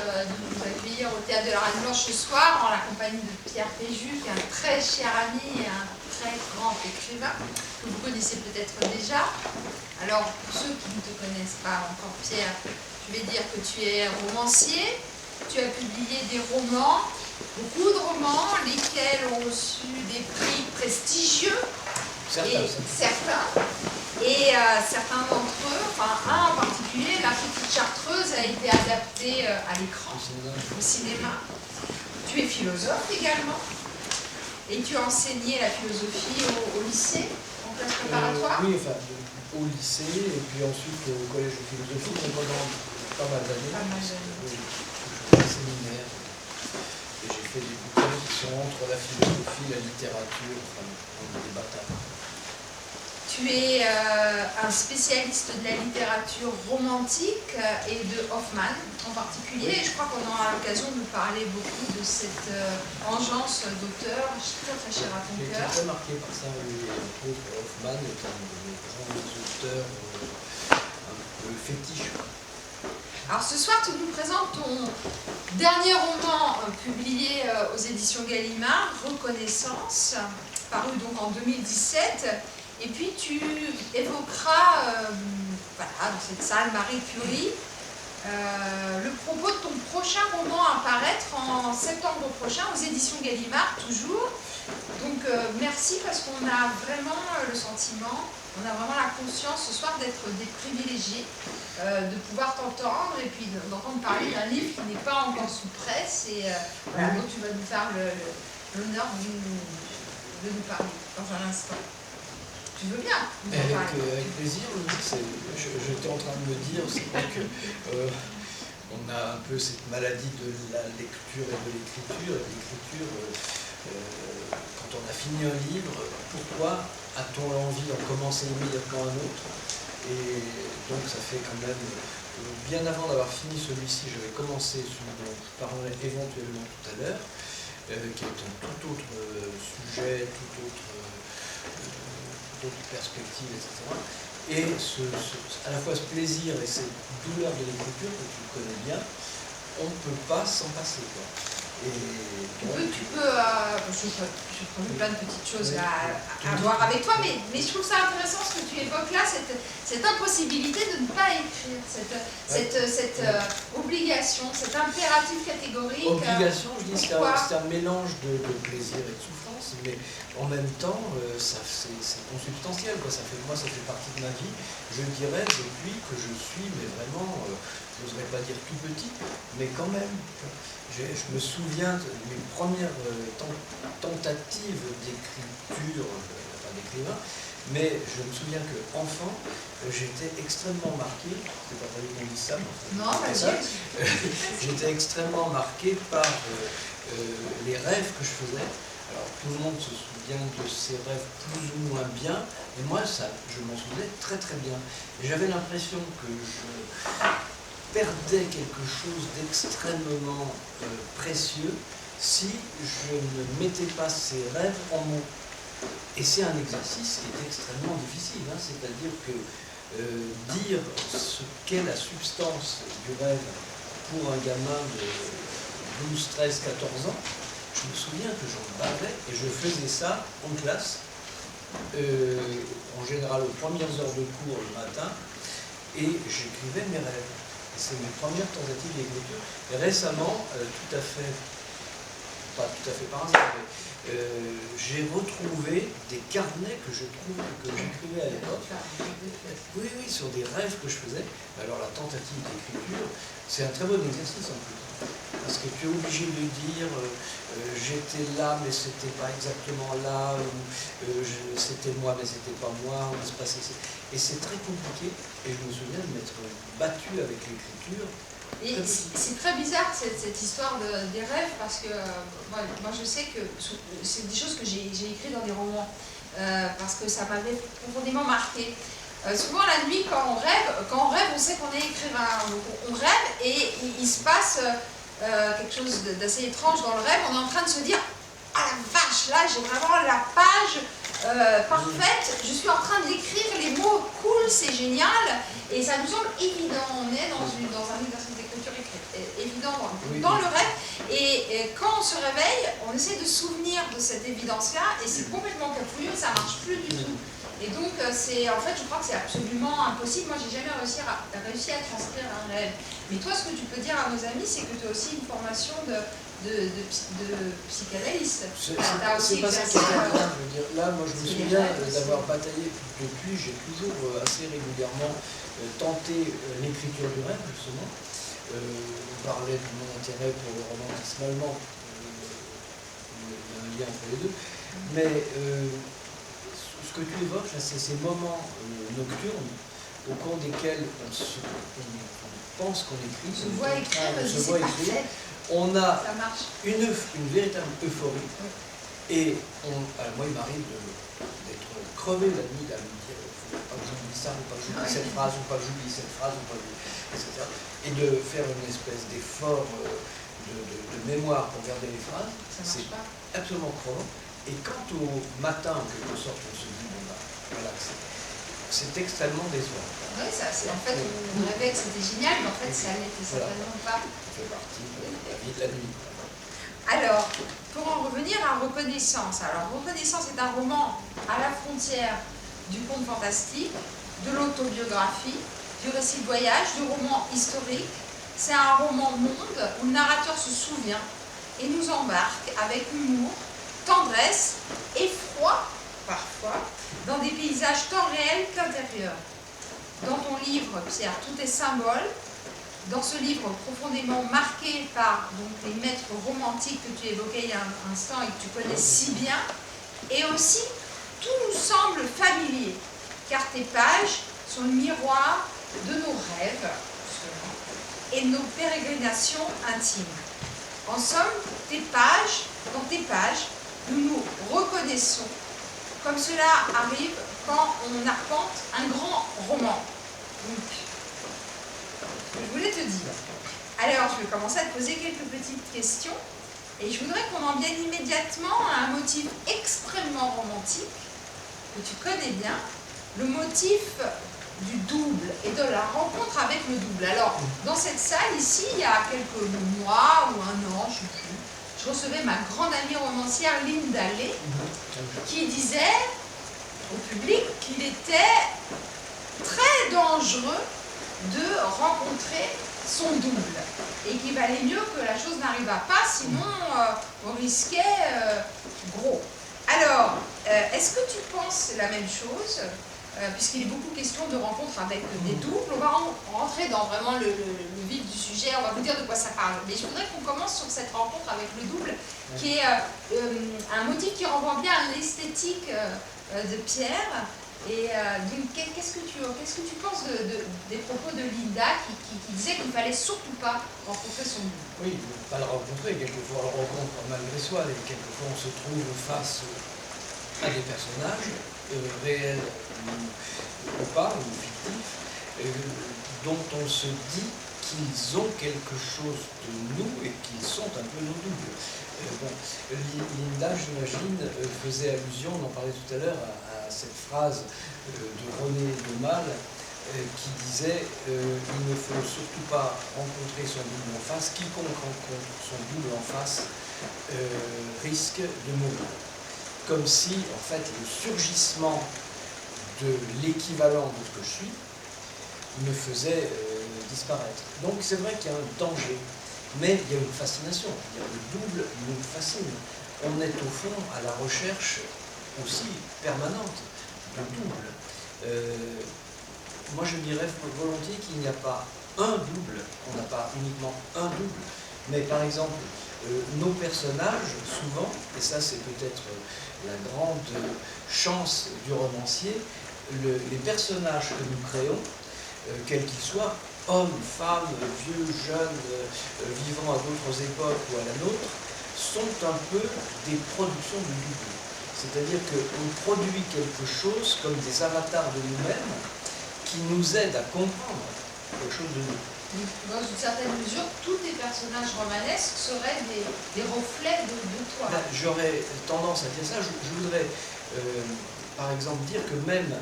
de nous accueillir au Théâtre de la Reine Blanche ce soir en la compagnie de Pierre Péju, qui est un très cher ami et un très grand écrivain que vous connaissez peut-être déjà. Alors, pour ceux qui ne te connaissent pas encore, Pierre, je vais dire que tu es romancier, tu as publié des romans, beaucoup de romans, lesquels ont reçu des prix prestigieux. Certains. Et certains d'entre eux, enfin un en particulier, La Petite Chartreuse, a été adapté à l'écran, au cinéma. Tu es philosophe également, et tu as enseigné la philosophie au lycée, en classe préparatoire. Oui, enfin, au lycée, et puis ensuite au collège de philosophie, mais pendant pas mal d'années. Oui, je suis séminaire, et j'ai fait des bouquins qui sont entre la philosophie, la littérature, enfin, des batailles. Tu es un spécialiste de la littérature romantique et de Hoffmann en particulier. Et je crois qu'on aura l'occasion de parler beaucoup de cette engeance d'auteur très très chère à ton cœur. J'ai été très marqué par ça, Hoffmann est un des grands auteurs un peu fétiche. Alors ce soir, tu nous présentes ton dernier roman publié aux éditions Gallimard, Reconnaissance, paru donc en 2017. Et puis tu évoqueras, voilà, dans cette salle Marie Curie, le propos de ton prochain roman à paraître en septembre prochain aux éditions Gallimard, toujours. Donc merci, parce qu'on a vraiment le sentiment, on a vraiment la conscience ce soir d'être des privilégiés, de pouvoir t'entendre et puis d'entendre parler d'un livre qui n'est pas encore sous presse. Et voilà, donc tu vas nous faire l'honneur de nous parler dans un instant. Tu veux bien avec plaisir. J'étais en train de me dire, c'est vrai que on a un peu cette maladie de la lecture et de l'écriture. L'écriture, quand on a fini un livre, pourquoi a-t-on l'envie d'en commencer immédiatement un autre? Et donc ça fait quand même, bien avant d'avoir fini celui-ci, j'avais commencé celui dont je parlerai éventuellement tout à l'heure, qui est un tout autre sujet, toute autre perspectives, etc. Et à la fois ce plaisir et cette douleur de l'écriture que tu connais bien, on ne peut pas s'en passer, quoi. Et je prends plein de petites choses à voir avec toi, mais je trouve ça intéressant ce que tu évoques là, cette impossibilité de ne pas écrire, cette obligation, cet impératif catégorique. Obligation, je dis, c'est un mélange de plaisir et de souffrance, mais en même temps, c'est consubstantiel, quoi. Ça fait partie de ma vie, je dirais, depuis que je suis, mais vraiment, j'oserais pas dire tout petit, mais quand même. Je me souviens de mes premières tentatives d'écriture, enfin d'écrivain, mais je me souviens qu'enfant, j'étais extrêmement marqué, c'est pas vrai qu'on dise ça, mais non, ça, j'étais extrêmement marqué par les rêves que je faisais. Alors tout le monde se souvient de ces rêves plus ou moins bien, mais moi je m'en souvenais très très bien. Et j'avais l'impression que je perdais quelque chose d'extrêmement précieux si je ne mettais pas ces rêves en mots. Et c'est un exercice qui est extrêmement difficile, hein, c'est-à-dire que dire ce qu'est la substance du rêve pour un gamin de 12, 13, 14 ans, je me souviens que j'en bavais et je faisais ça en classe, en général aux premières heures de cours le matin, et j'écrivais mes rêves. C'est mes premières tentatives d'écriture. Et récemment, pas tout à fait par hasard, mais j'ai retrouvé des carnets que j'écrivais à l'époque. Oui, sur des rêves que je faisais. Alors la tentative d'écriture, c'est un très bon exercice en plus. Parce que tu es obligé de dire j'étais là mais c'était pas exactement là, ou c'était moi mais c'était pas moi, ou il se passait. Et c'est très compliqué, et je me souviens de m'être battu avec l'écriture. Et c'est très bizarre cette histoire des rêves, parce que moi je sais que c'est des choses que j'ai écrites dans des romans, parce que ça m'avait profondément marqué. Souvent la nuit quand on rêve on sait qu'on est écrivain, donc on rêve et il se passe quelque chose d'assez étrange dans le rêve. On est en train de se dire « Ah la vache, là j'ai vraiment la page parfaite, je suis en train de l'écrire, les mots coulent, c'est génial ». Et ça nous semble évident, on est dans un exercice d'écriture évident Oui, dans oui. le rêve. Et quand on se réveille, on essaie de se souvenir de cette évidence-là, et c'est complètement cafouilleux, ça marche plus du tout. Et donc, en fait, je crois que c'est absolument impossible. Moi, j'ai jamais réussi à transcrire un rêve. Mais toi, ce que tu peux dire à nos amis, c'est que tu as aussi une formation de psychanalyste. C'est pas ça qui est important. Je veux dire, là, moi, je me souviens d'avoir bataillé depuis. J'ai toujours assez régulièrement tenté l'écriture du rêve, justement. On parlait de mon intérêt pour le romantisme allemand. Il y a un lien entre les deux. Mais ce que tu évoques, c'est ces moments nocturnes au cours desquels on pense qu'on écrit. Je vois écrire, c'est parfait. On a ça marche. une véritable euphorie. Et moi, il m'arrive d'être crevé la nuit, à me dire faut pas que j'oublie ça, faut pas que j'oublie cette phrase, faut pas que j'oublie cette phrase, faut pas que etc. Et de faire une espèce d'effort de mémoire pour garder les phrases, c'est absolument crevant. Et quant au matin, en quelque sorte, on se dit, bon, bah, voilà, c'est extrêmement décevant. Oui, en fait, on rêvait que c'était génial, mais en fait, ça n'était certainement pas. Ça fait partie de la vie de la nuit. Alors, pour en revenir à Reconnaissance. Alors, Reconnaissance est un roman à la frontière du conte fantastique, de l'autobiographie, du récit de voyage, du roman historique. C'est un roman monde où le narrateur se souvient et nous embarque avec humour, tendresse, effroi, parfois, dans des paysages tant réels qu'intérieurs. Dans ton livre, Pierre, tout est symbole. Dans ce livre profondément marqué par les maîtres romantiques que tu évoquais il y a un instant et que tu connais si bien, et aussi tout nous semble familier, car tes pages sont le miroir de nos rêves, justement, et de nos pérégrinations intimes. En somme, dans tes pages, nous nous reconnaissons, comme cela arrive quand on arpente un grand roman. Donc, je voulais te dire. Alors, je vais commencer à te poser quelques petites questions. Et je voudrais qu'on en vienne immédiatement à un motif extrêmement romantique, que tu connais bien, le motif du double et de la rencontre avec le double. Alors, dans cette salle, ici, il y a quelques mois ou un an, je ne sais plus, je recevais ma grande amie romancière Linda Lay, qui disait au public qu'il était très dangereux de rencontrer son double et qu'il valait mieux que la chose n'arrivât pas, sinon on risquait gros. Alors, est-ce que tu penses la même chose, puisqu'il est beaucoup question de rencontres avec des doubles? On va rentrer dans vraiment le vif du sujet, on va vous dire de quoi ça parle. Mais je voudrais qu'on commence sur cette rencontre avec le double, qui est un motif qui renvoie bien à l'esthétique de Pierre. Et donc, qu'est-ce que tu penses des propos de Linda qui disait qu'il ne fallait surtout pas rencontrer son double? Oui, pas le rencontrer, quelquefois on le rencontre malgré soi, et quelquefois on se trouve face à des personnages réels ou pas, ou fictifs, dont on se dit qu'ils ont quelque chose de nous et qu'ils sont un peu nos doubles. Linda, j'imagine, faisait allusion, on en parlait tout à l'heure, à cette phrase de René de qui disait il ne faut surtout pas rencontrer son double en face, quiconque rencontre son double en face risque de mourir. Comme si, en fait, le surgissement de l'équivalent de ce que je suis me faisait disparaître. Donc c'est vrai qu'il y a un danger, mais il y a une fascination. Le double nous fascine. On est au fond à la recherche aussi permanente de double. Moi je dirais volontiers qu'il n'y a pas un double, on n'a pas uniquement un double, mais par exemple nos personnages, souvent, et ça c'est peut-être la grande chance du romancier, les personnages que nous créons, quels qu'ils soient, hommes, femmes, vieux, jeunes, vivant à d'autres époques ou à la nôtre, sont un peu des productions du double. C'est-à-dire qu'on produit quelque chose comme des avatars de nous-mêmes qui nous aident à comprendre quelque chose de nous. Dans une certaine mesure, tous tes personnages romanesques seraient des reflets de toi. J'aurais tendance à dire ça. Je voudrais, par exemple, dire que même,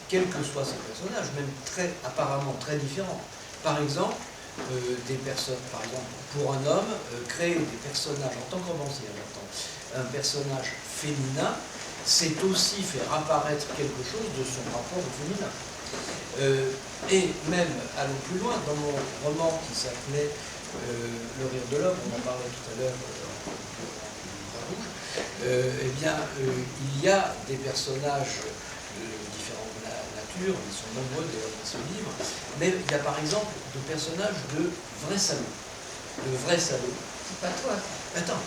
quels que soient ces personnages, même apparemment très différents, par exemple, des personnes, par exemple, pour un homme, créer des personnages en tant que romancier, un personnage féminin, c'est aussi faire apparaître quelque chose de son rapport au féminin. Et même, allons plus loin, dans mon roman qui s'appelait Le rire de l'homme, on en parlait tout à l'heure eh bien, il y a des personnages de différentes natures, ils sont nombreux d'ailleurs dans ce livre, mais il y a par exemple des personnages de vrais salauds. De vrais salauds. C'est pas toi. Attends.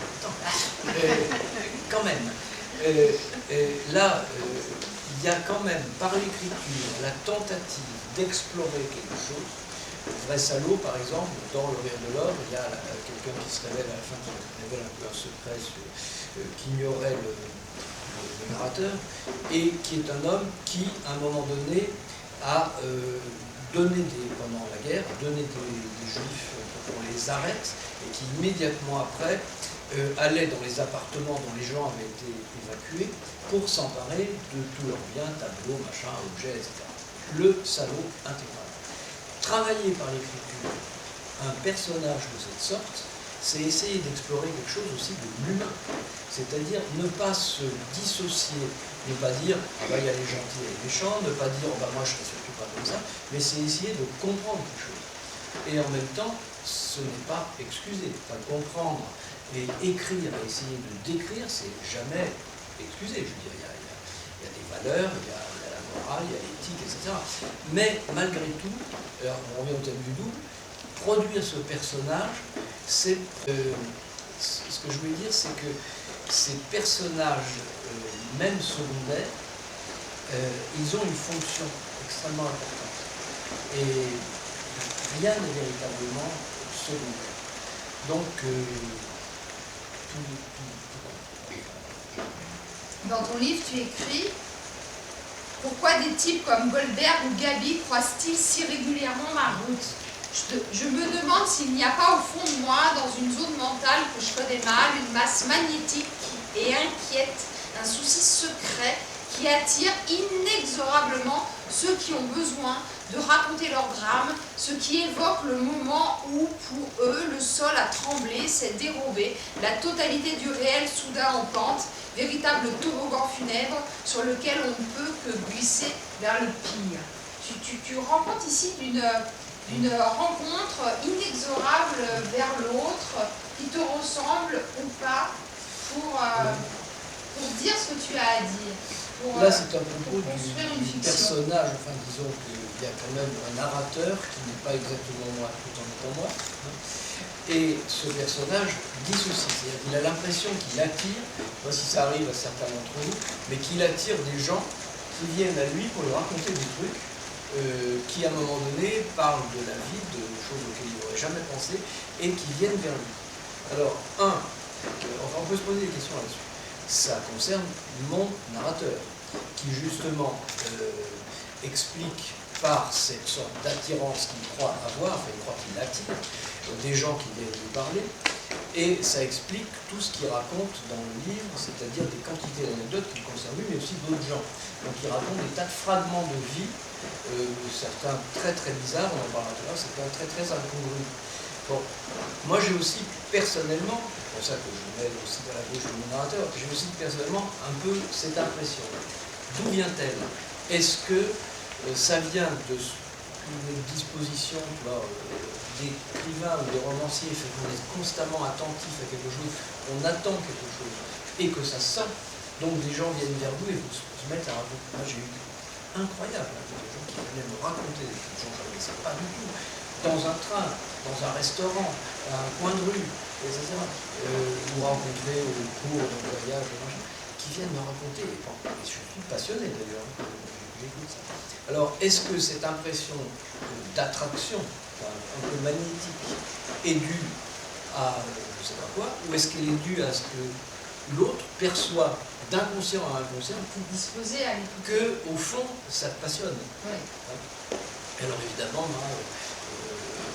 Quand même. Là, il y a quand même, par l'écriture, la tentative d'explorer quelque chose. Vrai salaud, par exemple, dans Le rire de l'homme, il y a quelqu'un qui se révèle à la fin, qui révèle un peu un secret qu'ignorait le narrateur, et qui est un homme qui, à un moment donné, a pendant la guerre, donné des juifs pour qu'on les arrête, et qui immédiatement après allait dans les appartements dont les gens avaient été évacués pour s'emparer de tous leurs biens, tableaux, machins, objets, etc. Le salaud intégral. Travailler par l'écriture un personnage de cette sorte, c'est essayer d'explorer quelque chose aussi de l'humain. C'est-à-dire ne pas se dissocier, ne pas dire « ah bah il y a les gentils et les méchants », ne pas dire « oh bah moi je ne serais surtout pas comme ça », mais c'est essayer de comprendre quelque chose. Et en même temps, ce n'est pas excuser. Enfin, comprendre et écrire et essayer de décrire, c'est jamais excuser. Je veux dire, il y a des valeurs, il y a la morale, il y a l'éthique, etc. Mais malgré tout, alors, on revient au thème du double, produire ce personnage, c'est ce que je voulais dire, c'est que ces personnages, même secondaires, ils ont une fonction extrêmement importante. Et rien n'est véritablement secondaire. Donc, Dans ton livre, tu écris « Pourquoi des types comme Goldberg ou Gabi croisent-ils si régulièrement ma route ? Je me demande s'il n'y a pas au fond de moi, dans une zone mentale que je connais mal, une masse magnétique et inquiète, un souci secret qui attire inexorablement ceux qui ont besoin de raconter leur drame, ce qui évoque le moment où, pour eux, le sol a tremblé, s'est dérobé, la totalité du réel soudain en pente, véritable toboggan funèbre sur lequel on ne peut que glisser vers le pire. » Tu rends compte ici d'une rencontre inexorable vers l'autre, qui te ressemble ou pas, pour dire ce que tu as à dire. Là, c'est à propos du personnage, enfin, disons qu'il y a quand même un narrateur qui n'est pas exactement moi tout en étant moi. Et ce personnage dit ceci, c'est-à-dire qu'il a l'impression qu'il attire, je ne sais pas si ça arrive à certains d'entre nous, mais qu'il attire des gens qui viennent à lui pour lui raconter des trucs, qui à un moment donné parlent de la vie, de choses auxquelles il n'aurait jamais pensé, et qui viennent vers lui. Alors, on peut se poser des questions là-dessus. Ça concerne mon narrateur, qui justement explique par cette sorte d'attirance qu'il croit avoir, enfin il croit qu'il attire, des gens qui viennent lui parler, et ça explique tout ce qu'il raconte dans le livre, c'est-à-dire des quantités d'anecdotes qui le concernent lui, mais aussi d'autres gens. Donc il raconte des tas de fragments de vie, certains très très bizarres, on en parlera tout à l'heure, certains très très incongrus. Bon, moi j'ai aussi personnellement, c'est pour ça que je mets aussi dans la bouche de mon narrateur, j'ai aussi personnellement un peu cette impression. D'où vient-elle? Est-ce que ça vient d'une disposition d'écrivain ou de romancier, fait qu'on est constamment attentif à quelque chose, on attend quelque chose, et que ça sent, donc des gens viennent vers vous et vous se mettent à raconter. Moi j'ai eu incroyable, des gens qui venaient me raconter des choses, je ne connaissais pas du tout. Dans un train, dans un restaurant, à un coin de rue, etc. Ou rencontrer au cours d'un voyage, qui viennent me raconter, et je suis passionné d'ailleurs, j'écoute ça. Alors, est-ce que cette impression d'attraction, un peu magnétique, est due à je ne sais pas quoi, ou est-ce qu'elle est due à ce que l'autre perçoit d'inconscient à inconscient, disposé à que au fond, ça te passionne? Oui. Alors évidemment, moi,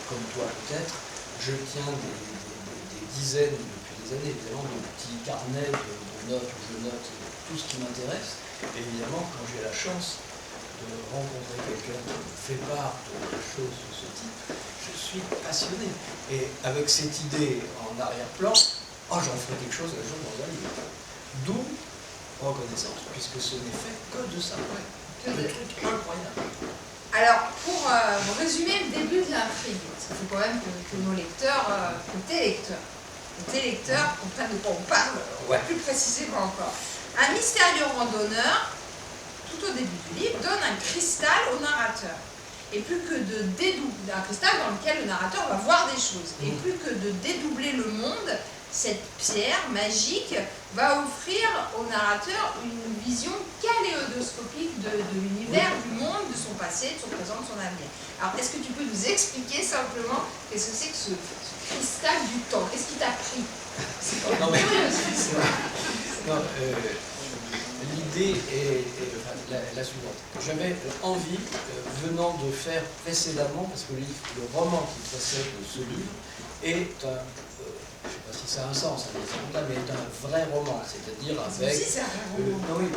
comme toi peut-être, je tiens des dizaines depuis des années, évidemment, de petits carnets de notes où je note tout ce qui m'intéresse. Évidemment, quand j'ai la chance de rencontrer quelqu'un qui me fait part de choses de ce type, je suis passionné. Et avec cette idée en arrière-plan, oh, j'en ferai quelque chose un jour dans un livre. D'où reconnaissance, puisque ce n'est fait que de ça. Le truc incroyable. Alors, pour résumer le début de l'intrigue, parce qu'il faut quand même que nos lecteurs, que tes lecteurs comprennent de quoi on parle, plus précisément encore. Un mystérieux randonneur, tout au début du livre, donne un cristal au narrateur. Et plus que de dédoubler, un cristal dans lequel le narrateur va voir des choses, et plus que de dédoubler le monde, cette pierre magique va offrir au narrateur une vision kaléidoscopique de l'univers, du monde, de son passé, de son présent, de son avenir. Alors, est-ce que tu peux nous expliquer simplement qu'est-ce que c'est que ce cristal du temps? Qu'est-ce qui t'a pris? Non, mais l'idée est la suivante. J'avais envie, venant de faire précédemment, parce que le roman qui précède ce livre est un... je ne sais pas si ça a un sens, mais est un vrai roman, c'est-à-dire avec... Si, c'est un vrai roman. Non, oui,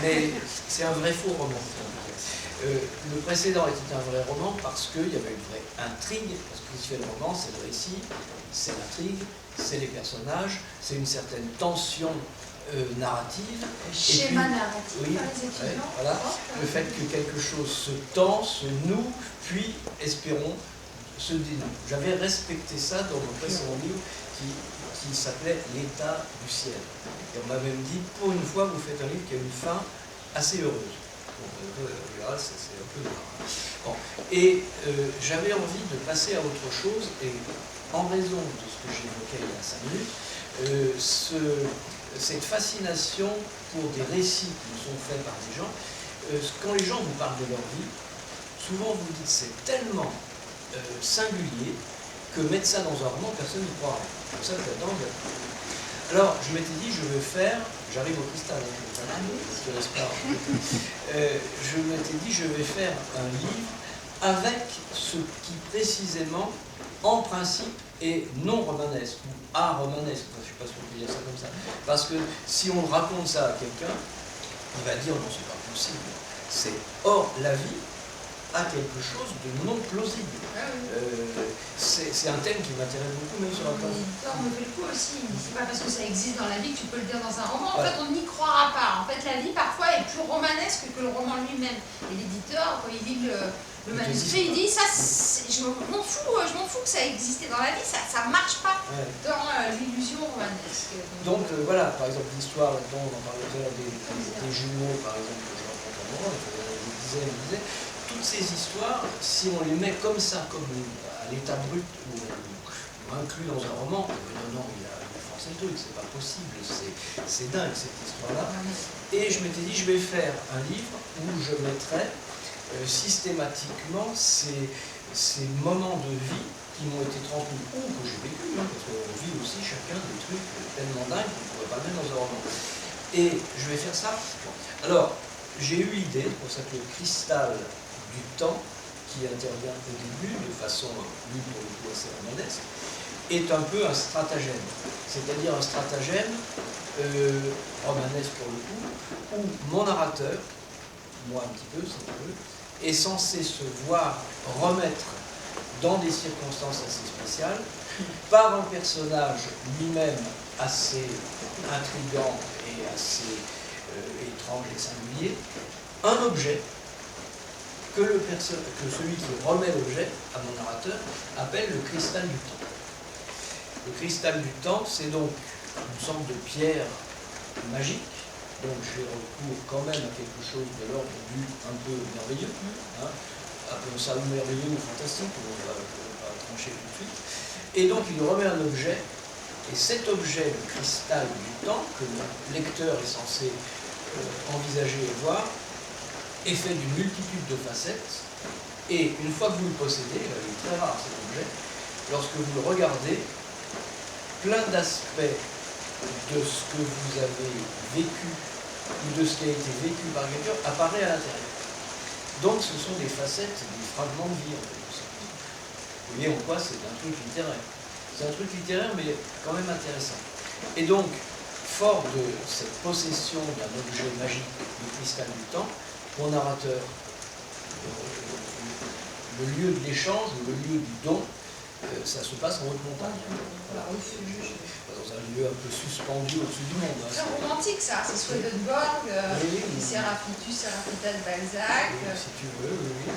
mais c'est un vrai faux roman. Le précédent était un vrai roman parce qu'il y avait une vraie intrigue, parce que ce qui fait le roman, c'est le récit, c'est l'intrigue, c'est les personnages, c'est une certaine tension narrative. Schéma narratif, oui, par les étudiants. Voilà, le fait que quelque chose se tend, se noue, puis, espérons, se dénoue. J'avais respecté ça dans mon précédent livre qui s'appelait L'état du ciel. Et on m'a même dit, pour une fois, vous faites un livre qui a une fin assez heureuse. Bon, c'est un peu rare. Bon. Et j'avais envie de passer à autre chose, et en raison de ce que j'évoquais il y a 5 minutes, cette fascination pour des récits qui nous sont faits par des gens, quand les gens vous parlent de leur vie, souvent vous dites c'est tellement singulier que mettre ça dans un roman, personne n'y croira. Comme ça, alors, je m'étais dit, je vais faire, j'arrive au cristal, je te laisse pas. Je m'étais dit, je vais faire un livre avec ce qui précisément, en principe, est non romanesque, ou aromanesque, je ne sais pas si on peut dire ça comme ça. Parce que si on raconte ça à quelqu'un, il va dire non, c'est pas possible. C'est hors la vie à quelque chose de non plausible. C'est un thème qui m'intéresse beaucoup, même sur la place. On me fait le coup aussi. C'est pas parce que ça existe dans la vie que tu peux le dire dans un roman. En fait, on n'y croira pas. En fait, la vie, parfois, est plus romanesque que le roman lui-même. Et l'éditeur, quand il lit le manuscrit, il dit ça, je m'en fous que ça existait dans la vie, ça marche pas dans l'illusion romanesque. Donc voilà, par exemple, l'histoire dont on parlait tout à l'heure des jumeaux, par exemple, que je raconte en roman, il y en a des dizaines. Toutes ces histoires, si on les met comme ça, comme à l'état brut, ou inclus dans un roman, non, il a forcé le truc, c'est pas possible, c'est dingue cette histoire-là. Et je m'étais dit, je vais faire un livre où je mettrai systématiquement ces moments de vie qui m'ont été transmis ou que j'ai vécu, parce qu'on vit aussi chacun des trucs tellement dingues qu'on ne pourrait pas mettre dans un roman. Et je vais faire ça. Alors, j'ai eu l'idée, pour s'appeler Cristal du temps, qui intervient au début de façon, lui pour le coup assez romanesque, est un peu un stratagème. C'est-à-dire un stratagème romanesque pour le coup, où mon narrateur, moi un petit peu si on veut, est censé se voir remettre dans des circonstances assez spéciales, par un personnage lui-même assez intriguant et assez étrange et singulier, un objet que celui qui remet l'objet à mon narrateur appelle le cristal du temps. Le cristal du temps, c'est donc une sorte de pierre magique, donc j'ai recours quand même à quelque chose de l'ordre du un peu merveilleux, appelons ça merveilleux ou fantastique, on va trancher tout de suite. Et donc il remet un objet, et cet objet, le cristal du temps, que le lecteur est censé envisager et voir, est fait d'une multitude de facettes, et une fois que vous le possédez, il est très rare cet objet, lorsque vous le regardez, plein d'aspects de ce que vous avez vécu, ou de ce qui a été vécu par quelqu'un, apparaît à l'intérieur. Donc ce sont des facettes, des fragments de vie, en quelque sorte. Vous voyez en quoi c'est un truc littéraire. C'est un truc littéraire, mais quand même intéressant. Et donc, fort de cette possession d'un objet magique, du cristal du temps, mon narrateur, le lieu de l'échange ou le lieu du don, ça se passe en haute montagne. Voilà. Dans un lieu un peu suspendu au-dessus du monde. C'est romantique ça, c'est Swedenborg, oui. Serapitus, Serapitas, Balzac. Si tu veux, oui.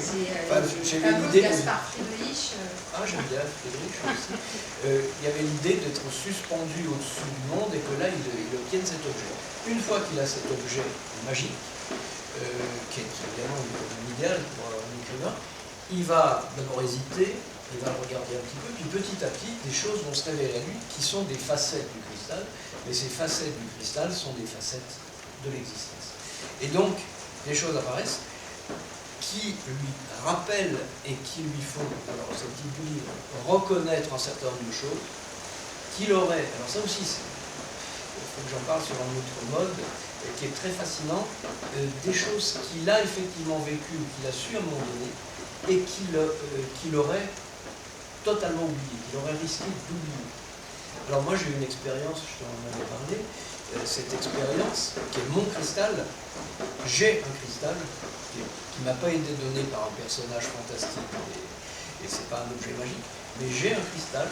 C'est le tableau de Gaspard Friedrich. Ah, j'aime bien Friedrich aussi. Il y avait l'idée d'être suspendu au-dessus du monde et que là, il obtienne cet objet. Une fois qu'il a cet objet magique, qui est évidemment l'idéal pour un écrivain, il va d'abord hésiter, il va le regarder un petit peu, puis petit à petit, des choses vont se révéler à lui qui sont des facettes du cristal, et ces facettes du cristal sont des facettes de l'existence. Et donc, des choses apparaissent qui lui rappellent et qui lui font, alors c'est le type du livre, reconnaître un certain nombre de choses qu'il aurait, alors ça aussi, il faut que j'en parle sur un autre mode, qui est très fascinant, des choses qu'il a effectivement vécues, qu'il a su à un moment donné, et qu'il aurait totalement oublié, qu'il aurait risqué d'oublier. Alors moi j'ai eu une expérience, je t'en avais parlé, cette expérience qui est mon cristal. J'ai un cristal qui ne m'a pas été donné par un personnage fantastique et c'est pas un objet magique, mais j'ai un cristal.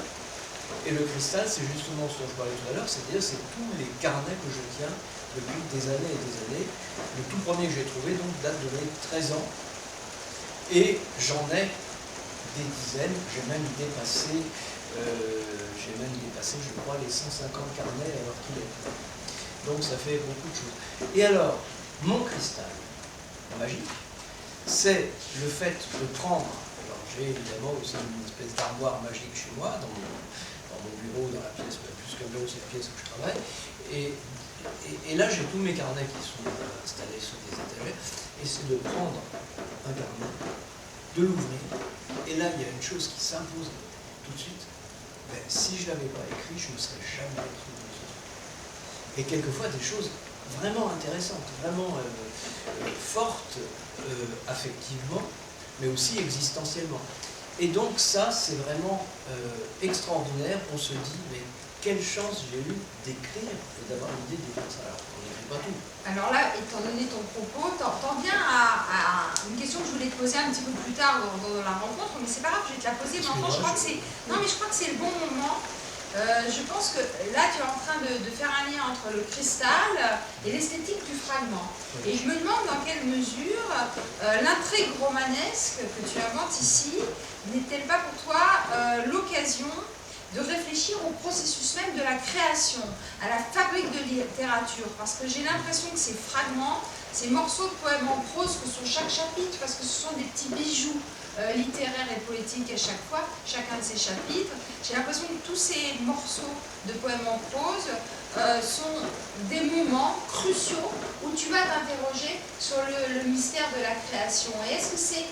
Et le cristal, c'est justement ce dont je parlais tout à l'heure, c'est-à-dire c'est tous les carnets que je tiens depuis des années et des années. Le tout premier que j'ai trouvé donc date de mes 13 ans. Et j'en ai des dizaines, j'ai même dépassé, je crois, les 150 carnets à l'heure qu'il est. Donc ça fait beaucoup de choses. Et alors, mon cristal magique, c'est le fait de prendre, alors j'ai évidemment aussi une espèce d'armoire magique chez moi, dans mon bureau, dans la pièce, plus qu'un bureau, c'est la pièce où je travaille, et là j'ai tous mes carnets qui sont installés sur des étagères, et c'est de prendre un carnet, de l'ouvrir, et là il y a une chose qui s'impose tout de suite, ben, si je ne l'avais pas écrit, je ne me serais jamais retrouvé ce truc. Et quelquefois des choses vraiment intéressantes, vraiment fortes affectivement, mais aussi existentiellement. Et donc ça, c'est vraiment extraordinaire. On se dit, mais quelle chance j'ai eu d'écrire et d'avoir l'idée d'écrire ça. Alors, on n'écrit pas tout. Alors là, étant donné ton propos, t'en viens à une question que je voulais te poser un petit peu plus tard dans la rencontre, mais c'est pas grave, je vais te la poser maintenant. Je crois que c'est... Non, mais je crois que c'est le bon moment. Je pense que là, tu es en train de faire un lien entre le cristal et l'esthétique du fragment. Et je me demande dans quelle mesure l'intrigue romanesque que tu inventes ici n'est-elle pas pour toi l'occasion de réfléchir au processus même de la création, à la fabrique de littérature, parce que j'ai l'impression que ces fragments, ces morceaux de poèmes en prose que sont chaque chapitre, parce que ce sont des petits bijoux littéraires et poétiques à chaque fois, chacun de ces chapitres, j'ai l'impression que tous ces morceaux de poèmes en prose sont des moments cruciaux où tu vas t'interroger sur le mystère de la création. Et est-ce que c'est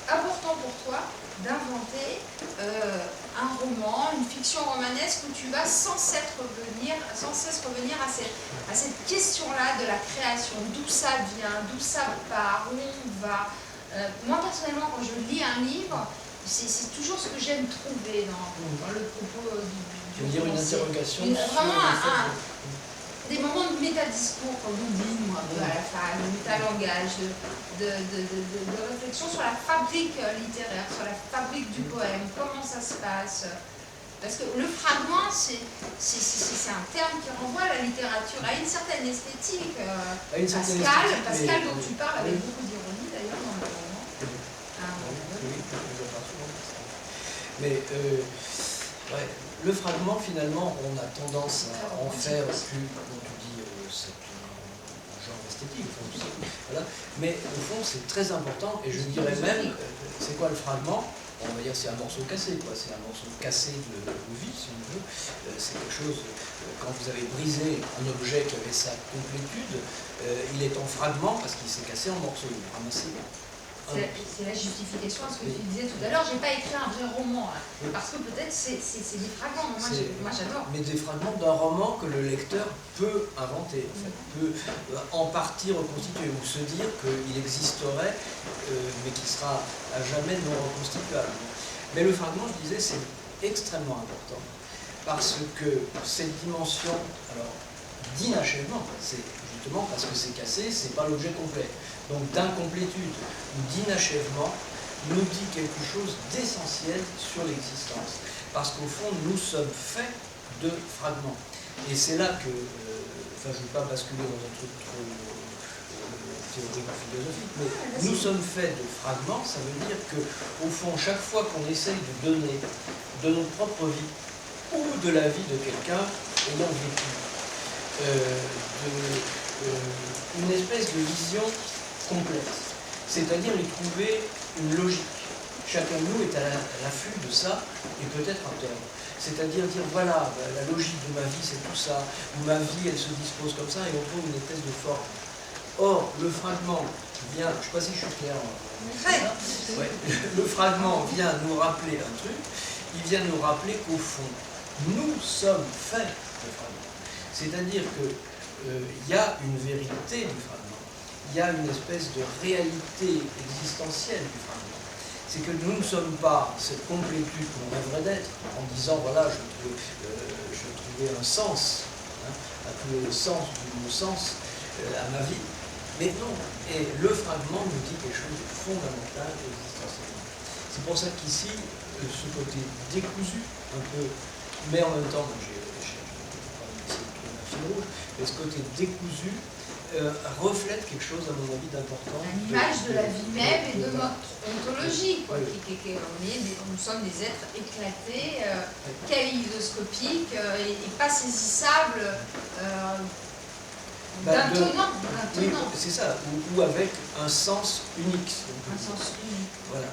important pour toi d'inventer un roman, une fiction romanesque où tu vas sans cesse revenir à cette question-là de la création, d'où ça vient, d'où ça part, où on va. Moi personnellement, quand je lis un livre, c'est toujours ce que j'aime trouver dans le propos du Tu veux dire une interrogation vraiment des moments de métadiscours, comme on dit, moi, un peu à la fin, de métalangage, de réflexion sur la fabrique littéraire, sur la fabrique du poème, comment ça se passe. Parce que le fragment, c'est un terme qui renvoie à la littérature, à une certaine esthétique. Pascal, dont tu parles avec beaucoup d'ironie d'ailleurs dans le roman. Mais ouais, le fragment, finalement, on a tendance à en faire plus, comme tu dis, c'est un genre esthétique, voilà. Mais au fond, c'est très important, et je dirais même, c'est quoi le fragment? On va dire c'est un morceau cassé, quoi. C'est un morceau cassé de vie, si on veut. C'est quelque chose, quand vous avez brisé un objet qui avait sa complétude, il est en fragment parce qu'il s'est cassé en morceaux, il est ramassé. C'est la justification à ce que tu disais tout à l'heure. J'ai pas écrit un vrai roman, hein, parce que peut-être c'est des fragments. Moi j'adore. Mais des fragments d'un roman que le lecteur peut inventer, en fait, peut en partie reconstituer, ou se dire qu'il existerait, mais qui sera à jamais non reconstituable. Mais le fragment, je disais, c'est extrêmement important, parce que cette dimension, alors, d'inachèvement. C'est justement parce que c'est cassé, c'est pas l'objet complet. Donc d'incomplétude ou d'inachèvement nous dit quelque chose d'essentiel sur l'existence. Parce qu'au fond, nous sommes faits de fragments. Et c'est là que, enfin je ne veux pas basculer dans un truc trop théorique ou philosophique, mais nous sommes faits de fragments, ça veut dire qu'au fond, chaque fois qu'on essaye de donner de notre propre vie ou de la vie de quelqu'un ayant vécu, une espèce de vision complète, c'est-à-dire y trouver une logique. Chacun de nous est à l'affût de ça, et peut-être à tort. C'est-à-dire dire, voilà, la logique de ma vie, c'est tout ça, ou ma vie, elle se dispose comme ça, et on trouve une espèce de forme. Or, le fragment vient, je ne sais pas si je suis clair, ouais, le fragment vient nous rappeler un truc, il vient nous rappeler qu'au fond, nous sommes faits de fragments. C'est-à-dire qu'il y a une vérité du fragment, il y a une espèce de réalité existentielle du fragment. C'est que nous ne sommes pas cette complétude qu'on rêverait d'être, en disant, voilà, je trouvais un sens, hein, un peu le sens du non-sens à ma vie. Mais non, et le fragment nous dit quelque chose de fondamental et existentiel. C'est pour ça qu'ici, ce côté décousu, un peu, mais en même temps, j'ai pas essayé de trouver un fil rouge, mais ce côté décousu reflète quelque chose, à mon avis, d'important. L'image de la vie même et de notre ontologie. Quoi, nous sommes des êtres éclatés, kaléidoscopiques et pas saisissables. D'un tenant. Oui, c'est ça, ou avec un sens unique. Un sens unique. Voilà.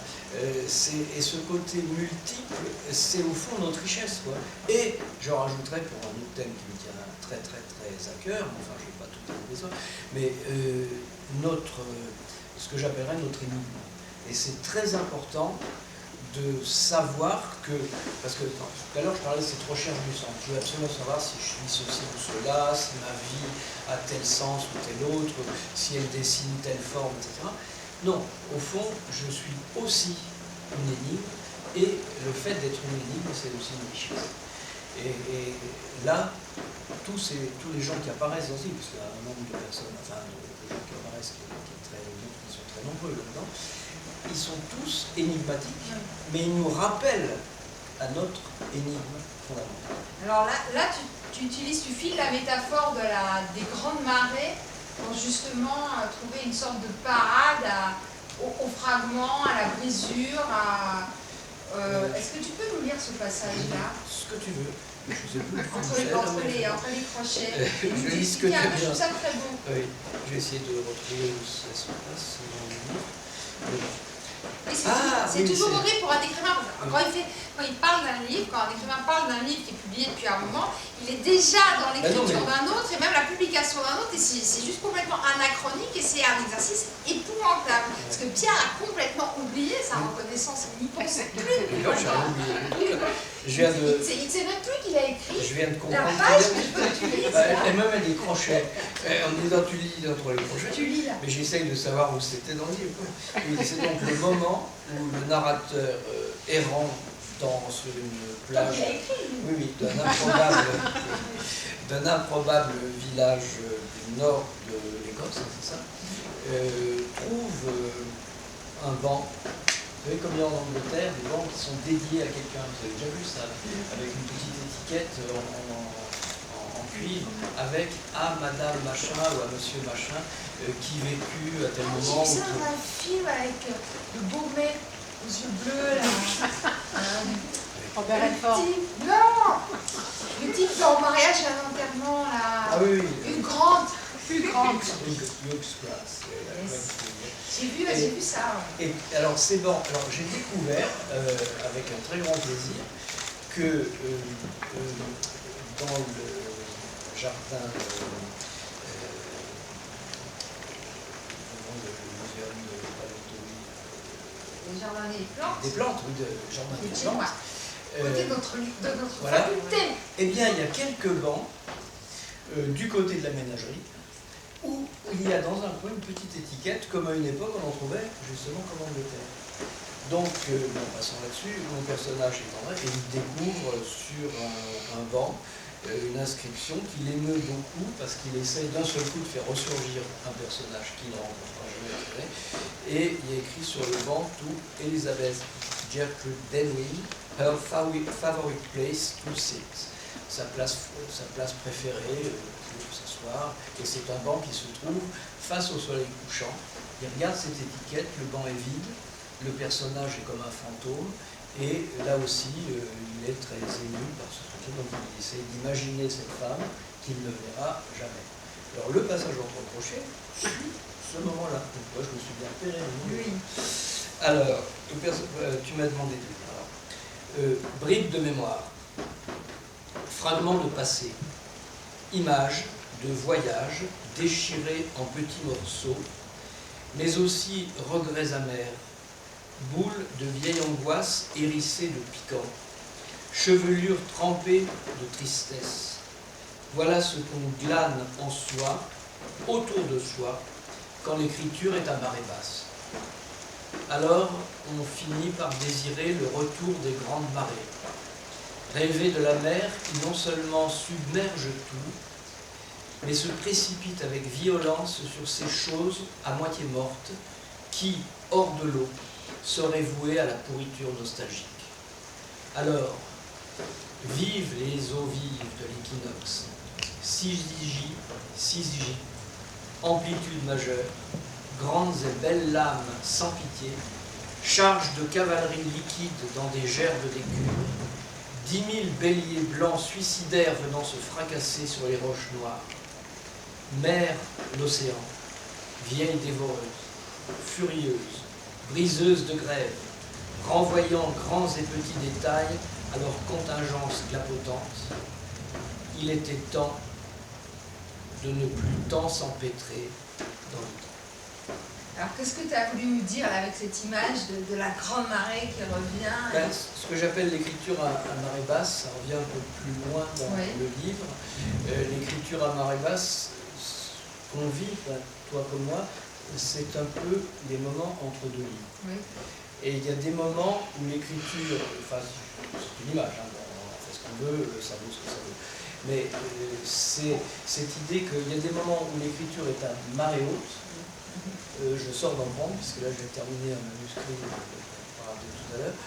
Et ce côté multiple, c'est au fond notre richesse. Quoi. Et je rajouterais pour un autre thème qui me tient très à cœur, enfin je ne vais pas tout développer ça, mais ce que j'appellerais notre énigme. Et c'est très important de savoir que, parce que tout à l'heure je parlais de cette recherche du sens, je veux absolument savoir si je suis ceci ou cela, si ma vie a tel sens ou tel autre, si elle dessine telle forme, etc. Non, au fond, je suis aussi une énigme, et le fait d'être une énigme, c'est aussi une richesse. Et là, tous les gens qui apparaissent aussi, parce qu'il y a un nombre de personnes, enfin de gens qui apparaissent qui sont très nombreux là-dedans, ils sont tous énigmatiques, mais ils nous rappellent à notre énigme fondamentale. Alors là tu files la métaphore des grandes marées pour justement trouver une sorte de parade au fragment, à la brisure, est-ce que tu peux nous lire ce passage-là? Ce que tu veux. Je sais plus entre les crochets. Je lis ce que tu veux. Je trouve ça très beau. Oui, je vais essayer de retrouver où ça se passe dans le livre. C'est toujours horrible pour un écrivain. Quand il parle d'un livre, quand un écrivain parle d'un livre qui est publié depuis un moment, il est déjà dans l'écriture d'un autre et même la publication d'un autre, et c'est juste complètement anachronique et c'est un exercice épouvantable. Parce que Pierre a complètement oublié sa reconnaissance, il n'y pense plus. Non, j'ai rien oublié. Il ne sait même plus qu'il a écrit. Je viens de comprendre. La page que je veux que tu lises. Et même elle des crochets. En disant tu lis entre les crochets. Tu lis là. Mais j'essaye de savoir où c'était dans le livre. C'est donc le moment où le narrateur errant sur une plage, d'un improbable village du nord de l'Écosse, c'est ça, trouve un banc. Vous savez, comme il y a en Angleterre, des bancs qui sont dédiés à quelqu'un. Vous avez déjà vu ça, avec une petite étiquette en cuivre, avec à Madame Machin ou à Monsieur Machin, qui vécut à tel moment. J'ai vu ça dans un film avec le Beaumet aux yeux bleus, là. Robert Redford. Non, le type qui est en mariage et un enterrement, là. Ah oui, une grande. J'ai vu ça. Et alors ces bancs, j'ai découvert avec un très grand plaisir que dans le jardin Le jardin des plantes. Des plantes, oui, de jardin des plantes. Côté de notre voilà. faculté. Eh bien, il y a quelques bancs du côté de la ménagerie où il y a dans un coin une petite étiquette, comme à une époque on en trouvait justement comme en Angleterre. Donc, passons là-dessus, mon personnage est en vrai et il découvre sur un banc une inscription qui l'émeut beaucoup parce qu'il essaye d'un seul coup de faire ressurgir un personnage qu'il ne rencontrera jamais. Et il y a écrit sur le banc tout Elizabeth Gertrude Denwin, her favorite place to sit. Sa place préférée pour s'asseoir. Et c'est un banc qui se trouve face au soleil couchant. Il regarde cette étiquette, le banc est vide, le personnage est comme un fantôme. Et là aussi, il est très ému par ce truc, donc il essaie d'imaginer cette femme qu'il ne verra jamais. Alors le passage entre crochets, ce moment-là, donc moi je me suis bien repéré. Oui. Alors, tu m'as demandé de lire. Bribes de mémoire, fragments de passé, images de voyage déchirées en petits morceaux, mais aussi regrets amers, boules de vieille angoisse hérissées de piquant, chevelure trempée de tristesse. Voilà ce qu'on glane en soi, autour de soi, quand l'écriture est à marée basse. Alors, on finit par désirer le retour des grandes marées, rêver de la mer qui non seulement submerge tout, mais se précipite avec violence sur ces choses à moitié mortes qui, hors de l'eau, seraient vouées à la pourriture nostalgique. Alors, vive les eaux vives de l'équinoxe, 6J, amplitude majeure, grandes et belles lames sans pitié, charge de cavalerie liquide dans des gerbes d'écume, 10 000 béliers blancs suicidaires venant se fracasser sur les roches noires. Mer, l'océan, vieille dévoreuse, furieuse, briseuse de grève, renvoyant grands et petits détails à leur contingence glapotante, il était temps de ne plus tant s'empêtrer dans le temps. Alors qu'est-ce que tu as voulu nous dire là, avec cette image de la grande marée qui revient Ben, ce que j'appelle l'écriture à marée basse, ça revient un peu plus loin dans le livre. L'écriture à marée basse, ce qu'on vit, toi comme moi, c'est un peu les moments entre deux livres. Oui. Et il y a des moments où l'écriture, enfin c'est une image, hein, on fait ce qu'on veut, ça vaut ce que ça veut. Mais c'est cette idée qu'il y a des moments où l'écriture est à marée haute. Je sors d'en prendre, puisque là je vais terminer un manuscrit qu'on va rappeler tout à l'heure.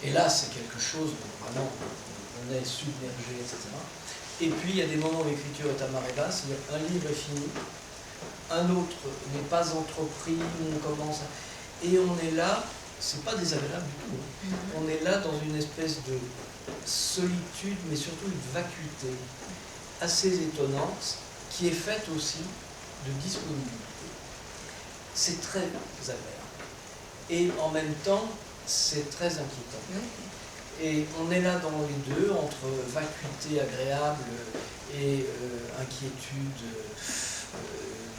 Et là c'est quelque chose où vraiment on est submergé, etc. Et puis il y a des moments où l'écriture est à marée basse, c'est-à-dire un livre est fini, un autre n'est pas entrepris, on commence à... Et on est là, c'est pas désagréable du tout, on est là dans une espèce de solitude, mais surtout une vacuité assez étonnante, qui est faite aussi de disponibilité. C'est très agréable. Et en même temps, c'est très inquiétant. Et on est là dans les deux, entre vacuité agréable et inquiétude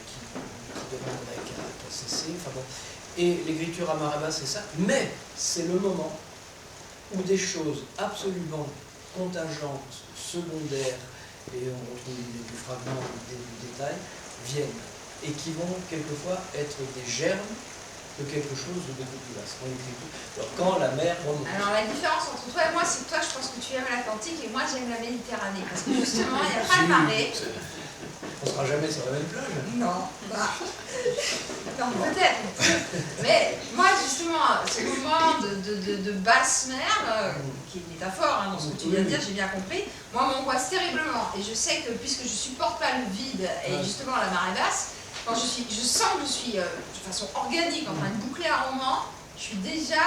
qui demanderait qu'à cesser. Enfin bon. Et l'écriture à marée basse, c'est ça. Mais c'est le moment où des choses absolument contingentes, secondaires, et on retrouve des fragments, des détails, viennent. Et qui vont quelquefois être des germes de quelque chose de beaucoup plus vaste. Alors quand la mer remonte. Alors la différence entre toi et moi, c'est que toi, je pense que tu aimes l'Atlantique et moi, j'aime la Méditerranée. Parce que justement, il n'y a pas de marée. On ne sera jamais sur la même plage. Non, bah. Non, peut-être. Mais moi, justement, ce moment de basse mer, qui est une métaphore dans ce que tu viens de dire, j'ai bien compris, moi, m'angoisse terriblement. Et je sais que puisque je ne supporte pas le vide et justement la marée basse, quand je sens que je suis de façon organique en train de boucler un roman, je suis déjà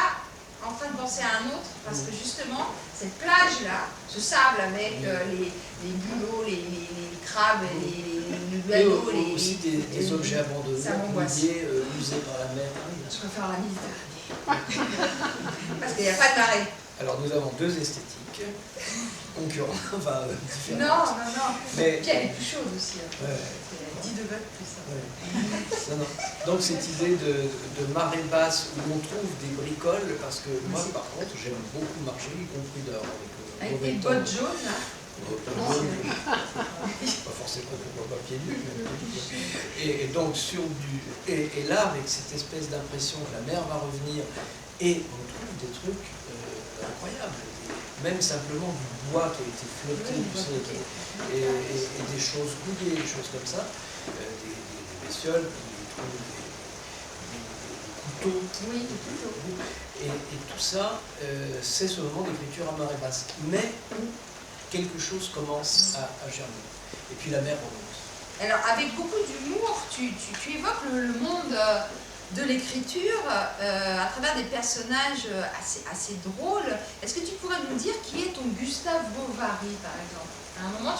en train de penser à un autre, parce que justement, cette plage-là, ce sable avec les bouleaux, les crabes, les guano, aussi des objets abandonnés, usés par la mer. Je préfère la Méditerranée. Parce qu'il n'y a pas de marée. Alors nous avons deux esthétiques concurrentes, enfin différentes. Non. Mais puis elle est plus chaude aussi. Ouais. 10 degrés de plus. Ouais. Non. Donc cette idée de marée basse où on trouve des bricoles, parce que moi par contre j'aime beaucoup marcher, y compris dehors. Avec des bottes jaunes là. Pas forcément pour pas pieds nus. Et donc et là avec cette espèce d'impression que la mer va revenir, et on trouve des trucs incroyables. Même simplement du bois qui a été flotté, tu sais, et des choses rouillées, des choses comme ça, des bestioles qui trouvent des couteaux. Oui, des couteaux. Et tout ça, c'est ce moment d'écriture à marée basse, mais où quelque chose commence à germer. Et puis la mer remonte. Alors, avec beaucoup d'humour, tu évoques le monde de l'écriture à travers des personnages assez drôles. Est-ce que tu pourrais nous dire qui est ton Gustave Bovary, par exemple? À un moment,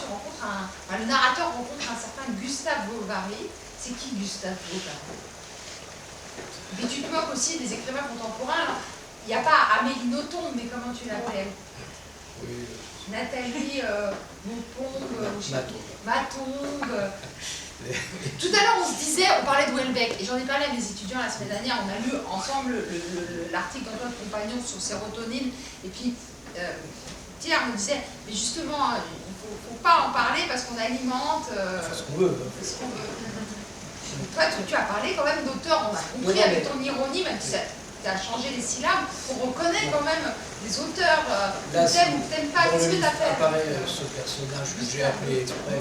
le narrateur rencontre un certain Gustave Bovary. C'est qui Gustave Bovary? Et tu te moques aussi des écrivains contemporains. Il n'y a pas Amélie Nothomb, mais comment tu l'appelles? Oui. Nathalie Mathomb. Mathomb. Tout à l'heure, on parlait de Houellebecq, et j'en ai parlé à mes étudiants la semaine dernière. On a lu ensemble l'article d'Antoine Compagnon sur sérotonine, et puis Pierre me disait, mais justement, il ne faut pas en parler parce qu'on alimente. Ce qu'on veut. Ce qu'on veut. Toi, tu as parlé quand même d'auteurs, on a compris avec ton ironie, même si tu as changé les syllabes, on reconnaît quand même les auteurs que t'aimes ou que t'aimes pas. Qu'est-ce que tu as fait? Apparaît ce personnage que j'ai appelé exprès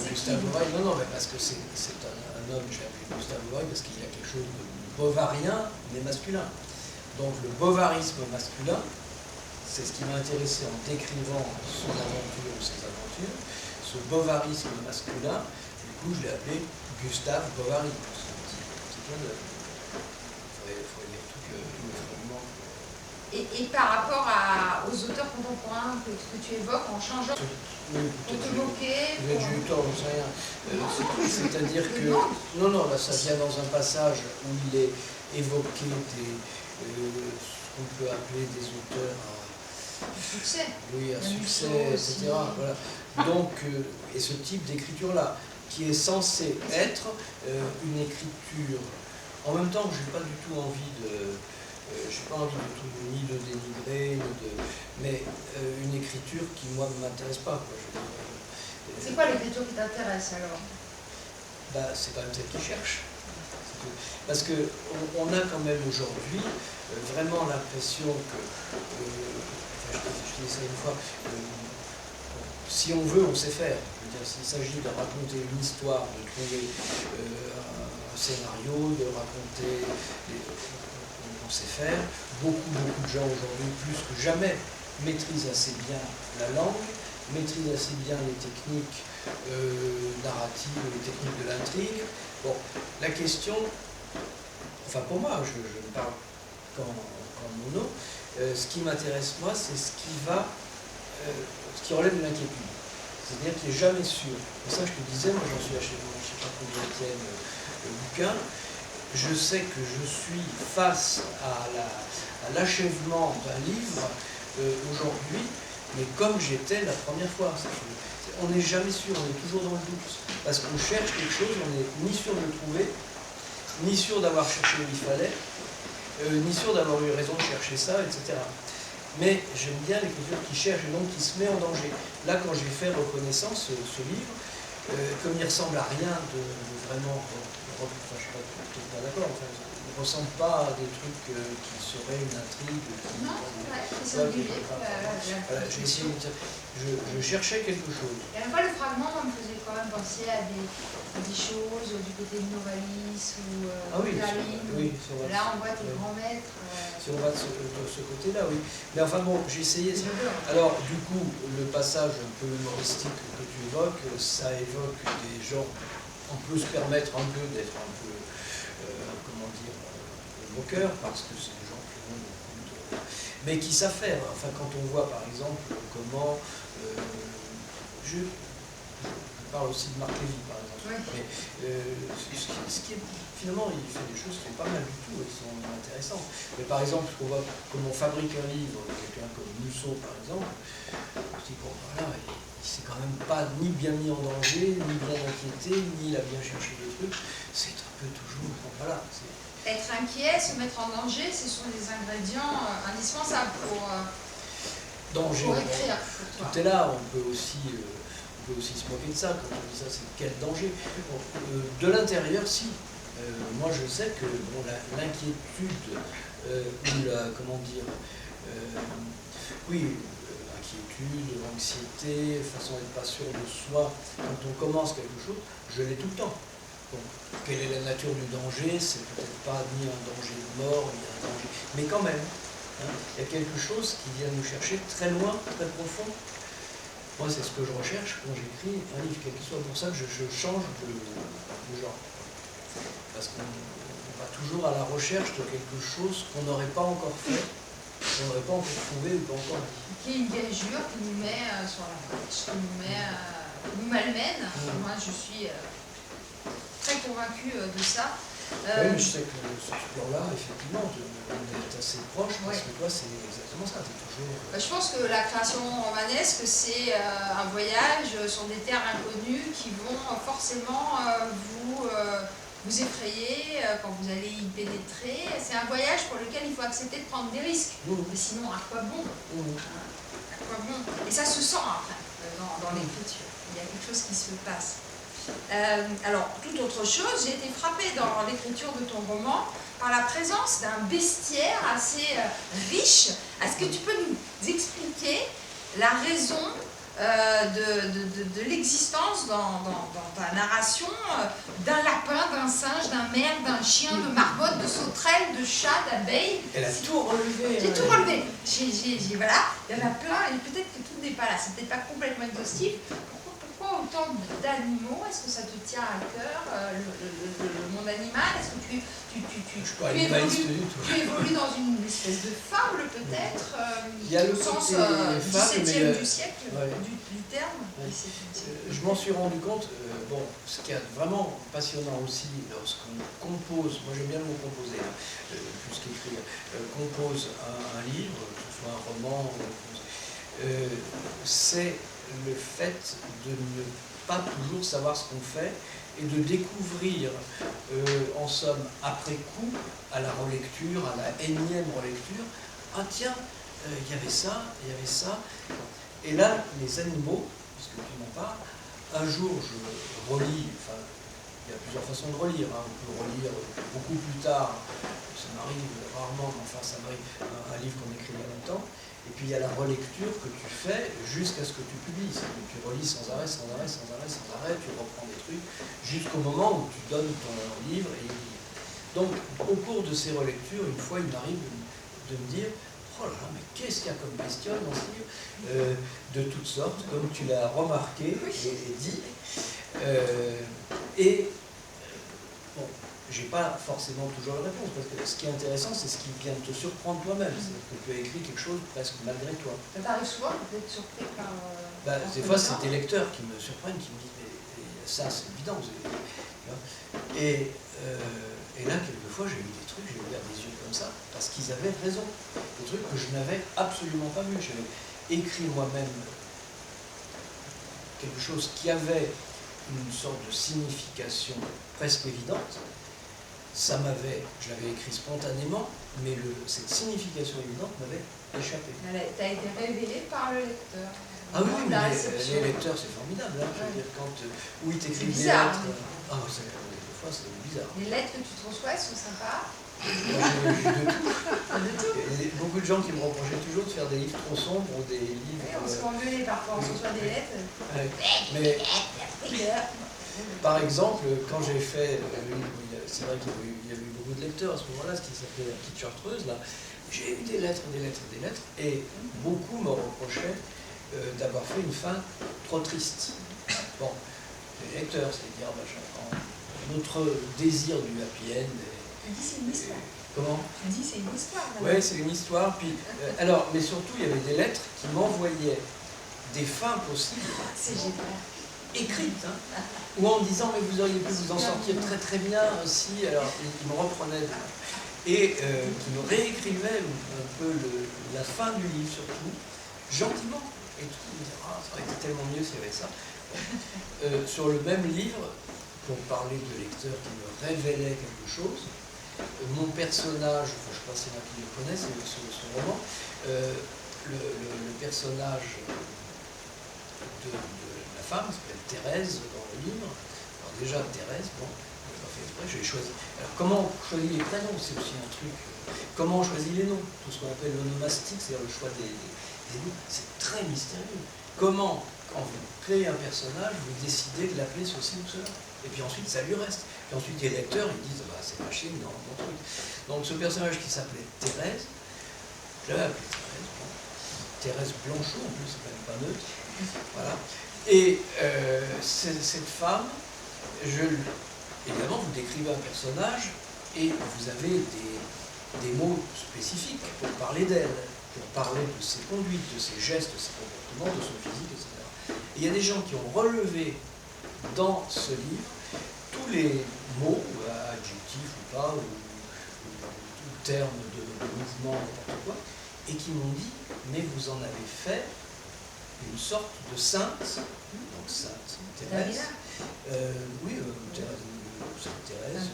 Gustave Bovary. Non, mais parce que c'est un homme, j'ai appelé Gustave Bovary parce qu'il y a quelque chose de bovarien, mais masculin. Donc le bovarisme masculin, c'est ce qui m'a intéressé en décrivant son aventure ou ses aventures. Ce bovarisme masculin, du coup, je l'ai appelé Gustave Bovary. C'est un petit clin d'œil. Il faudrait lire tout le fragment. Et par rapport aux auteurs contemporains que tu évoques, en changeant pour te moquer. J'ai eu tort, je ne sais rien. C'est-à-dire que. Non, là, ça vient dans un passage où il est évoqué ce qu'on peut appeler des auteurs du succès. Oui, à succès, etc. Voilà. Donc, et ce type d'écriture-là, qui est censé être une écriture. En même temps, je n'ai pas du tout envie ni de dénigrer, mais une écriture qui, moi, ne m'intéresse pas. C'est quoi l'écriture qui t'intéresse alors? C'est quand même celle qui cherche. Parce qu'on a quand même aujourd'hui vraiment l'impression que, je te dis ça une fois, si on veut, on sait faire. S'il s'agit de raconter une histoire, de trouver un scénario, de raconter, on sait faire. Beaucoup de gens aujourd'hui, plus que jamais, maîtrisent assez bien la langue, maîtrisent assez bien les techniques narratives, les techniques de l'intrigue. Bon, la question, enfin pour moi, je parle qu'en mon nom, ce qui m'intéresse moi, c'est ce qui relève de l'inquiétude. C'est-à-dire qu'il n'est jamais sûr. Et ça, je te disais, moi j'en suis à je ne sais pas combien le bouquin, je sais que je suis face à l'achèvement d'un livre aujourd'hui, mais comme j'étais la première fois. On n'est jamais sûr, on est toujours dans le doute. Parce qu'on cherche quelque chose, on n'est ni sûr de le trouver, ni sûr d'avoir cherché où il fallait, ni sûr d'avoir eu raison de chercher ça, etc. Mais j'aime bien l'écriture qui cherche et donc qui se met en danger. Là, quand j'ai fait Reconnaissance, ce livre, comme il ne ressemble à rien de vraiment, enfin, je ne suis pas d'accord, enfin, il ne ressemble pas à des trucs qui seraient une intrigue. Non, c'est vrai, j'ai essayé de dire, je cherchais quelque chose. Et à la fois, le fragment me faisait quand même penser à des choses du côté de Novalis ou Daline. Oui, là, on voit tes grands maîtres. Si on va de ce côté-là, oui. Mais enfin bon, j'ai essayé ça. Alors, du coup, le passage un peu humoristique que tu évoques, ça évoque des gens, on peut se permettre un peu d'être un peu, moqueurs, parce que c'est des gens qui ont beaucoup de... mais qui savent faire. Enfin, quand on voit, par exemple, comment... je parle aussi de Marc Lévy, par exemple. Oui. Mais ce qui est, finalement, il fait des choses qui sont pas mal du tout et qui sont intéressantes. Mais par exemple, on voit comment on fabrique un livre, quelqu'un comme Musso, par exemple, on se dit, bon, voilà, il s'est quand même pas ni bien mis en danger, ni bien inquiété, ni il a bien cherché des trucs. C'est un peu toujours, bon, voilà. Être inquiet, se mettre en danger, ce sont des ingrédients indispensables pour écrire. Pour toi. Tout est là, on peut aussi se moquer de ça. Quand on dit ça, c'est quel danger. Bon, de l'intérieur, si. Moi, je sais que bon, l'inquiétude, ou la, comment dire, oui, inquiétude, d'inquiétude, d'anxiété, façon d'être pas sûr de soi, quand on commence quelque chose, je l'ai tout le temps. Donc, quelle est la nature du danger? C'est peut-être pas ni un danger de mort, ni un danger... Mais quand même, hein, il y a quelque chose qui vient nous chercher très loin, très profond. Moi, c'est ce que je recherche quand j'écris un livre, quel qu'il soit. Pour ça que je change de genre. Parce qu'on va toujours à la recherche de quelque chose qu'on n'aurait pas encore fait, qu'on n'aurait pas encore trouvé ou pas encore dit. Qui est une gageure qui nous met sur la brèche, qui nous malmène. Moi, je suis très convaincue de ça. Oui, mais je sais que sur ce plan-là, effectivement, on est assez proche, parce que toi, c'est exactement ça, tu es toujours... Je pense que la création romanesque, c'est un voyage sur des terres inconnues qui vont forcément vous effrayer quand vous allez y pénétrer. C'est un voyage pour lequel il faut accepter de prendre des risques. Mais sinon, à quoi bon? À quoi bon? Et ça se sent après, dans l'écriture. Il y a quelque chose qui se passe. Alors, toute autre chose, j'ai été frappée dans l'écriture de ton roman par la présence d'un bestiaire assez riche. Est-ce que tu peux nous expliquer la raison de l'existence dans ta narration d'un lapin, d'un singe, d'un merle, d'un chien, de marmotte, de sauterelle, de chat, d'abeille? Elle a tout relevé. J'ai tout relevé. Voilà, il y en a plein et peut-être que tout n'est pas là. C'est peut-être pas complètement exhaustif. Pourquoi autant d'animaux? Est-ce que ça te tient à cœur, le monde animal? Est-ce que tu évolues dans une espèce de fable peut-être, il y a le sens fable, 17e du siècle, ouais. du terme? Ouais. Je m'en suis rendu compte, bon, ce qui est vraiment passionnant aussi lorsqu'on compose, moi j'aime bien le mot composer, plus qu'écrire, compose un livre, que ce soit un roman, c'est le fait de ne pas toujours savoir ce qu'on fait et de découvrir, en somme, après coup, à la relecture, à la énième relecture, ah tiens, il y avait ça, il y avait ça. Et là, les animaux, puisque tu m'en parles, un jour je relis, enfin, il y a plusieurs façons de relire, hein. On peut relire beaucoup plus tard, ça m'arrive rarement, mais enfin ça m'arrive, un livre qu'on écrit il y a longtemps. Et puis il y a la relecture que tu fais jusqu'à ce que tu publies. C'est-à-dire que tu relis sans arrêt, sans arrêt, sans arrêt, sans arrêt, tu reprends des trucs, jusqu'au moment où tu donnes ton livre et il lit. Donc au cours de ces relectures, une fois il m'arrive de me dire, oh là là, mais qu'est-ce qu'il y a comme bestiole dans ce livre, de toutes sortes, comme tu l'as remarqué et dit. Bon, j'ai pas forcément toujours la réponse, parce que ce qui est intéressant, c'est ce qui vient de te surprendre toi-même. C'est-à-dire que tu as écrit quelque chose presque malgré toi. Ça t'arrive souvent d'être surpris par... Des fois, c'est tes lecteurs qui me surprennent, qui me disent, mais ça, c'est évident. Et là, quelquefois, j'ai lu des trucs, j'ai ouvert des yeux comme ça, parce qu'ils avaient raison. Des trucs que je n'avais absolument pas vus. J'avais écrit moi-même quelque chose qui avait une sorte de signification presque évidente. Je l'avais écrit spontanément, mais cette signification évidente m'avait échappé. Tu as été révélé par le lecteur. Ah oui, mais les lecteurs, c'est formidable. Hein, je veux dire, quand ils t'écrivent des lettres... des fois, c'est bizarre. Les lettres que tu te reçois, elles sont sympas. Moi, j'ai de tout. Il y a beaucoup de gens qui me reprochaient toujours de faire des livres trop sombres ou des livres... Oui, on se fait engueuler parfois, on reçoit des lettres. Mais, par exemple, quand j'ai fait... c'est vrai qu'il y a eu beaucoup de lecteurs à ce moment-là, ce qui s'appelait La Petite Chartreuse, là. J'ai eu des lettres, et beaucoup me reprochaient d'avoir fait une fin trop triste. Bon, les lecteurs, c'est-à-dire, notre désir du happy end... Tu dis c'est une histoire. Comment? Tu dis c'est une histoire. Oui, c'est une histoire. Puis, mais surtout, il y avait des lettres qui m'envoyaient des fins possibles. C'est génial. Écrites, hein, ou en me disant, mais vous auriez pu vous en sortir très très bien aussi. Alors, ils me reprenaient et qui me réécrivaient un peu la fin du livre, surtout, gentiment. Et tout, ils me disaient, ah, ça aurait été tellement mieux s'il y avait ça. Sur le même livre, pour parler de lecteurs qui me révélaient quelque chose, mon personnage, enfin, je ne sais pas si là qui le connaît, c'est son roman, le personnage de la femme s'appelle Thérèse dans le livre. Alors déjà, Thérèse, bon, j'ai choisi. Alors comment on choisit les prénoms, c'est aussi un truc. Comment on choisit les noms, tout ce qu'on appelle l'onomastique, c'est-à-dire le choix des c'est très mystérieux. Comment, quand vous créez un personnage, vous décidez de l'appeler ceci ou cela? Et puis ensuite, ça lui reste. Puis ensuite, les lecteurs, ils disent, bah, c'est machine dans mon truc. Donc ce personnage qui s'appelait Thérèse, je l'avais appelée Thérèse, bon. Thérèse Blanchot, en plus, c'est quand même pas neutre. Voilà. Et cette femme, évidemment, vous décrivez un personnage et vous avez des mots spécifiques pour parler d'elle, pour parler de ses conduites, de ses gestes, de ses comportements, de son physique, etc. Et il y a des gens qui ont relevé dans ce livre tous les mots, adjectifs ou pas, ou termes de mouvement, n'importe quoi, et qui m'ont dit, mais vous en avez fait une sorte de sainte, donc sainte Thérèse, oui, sainte Thérèse,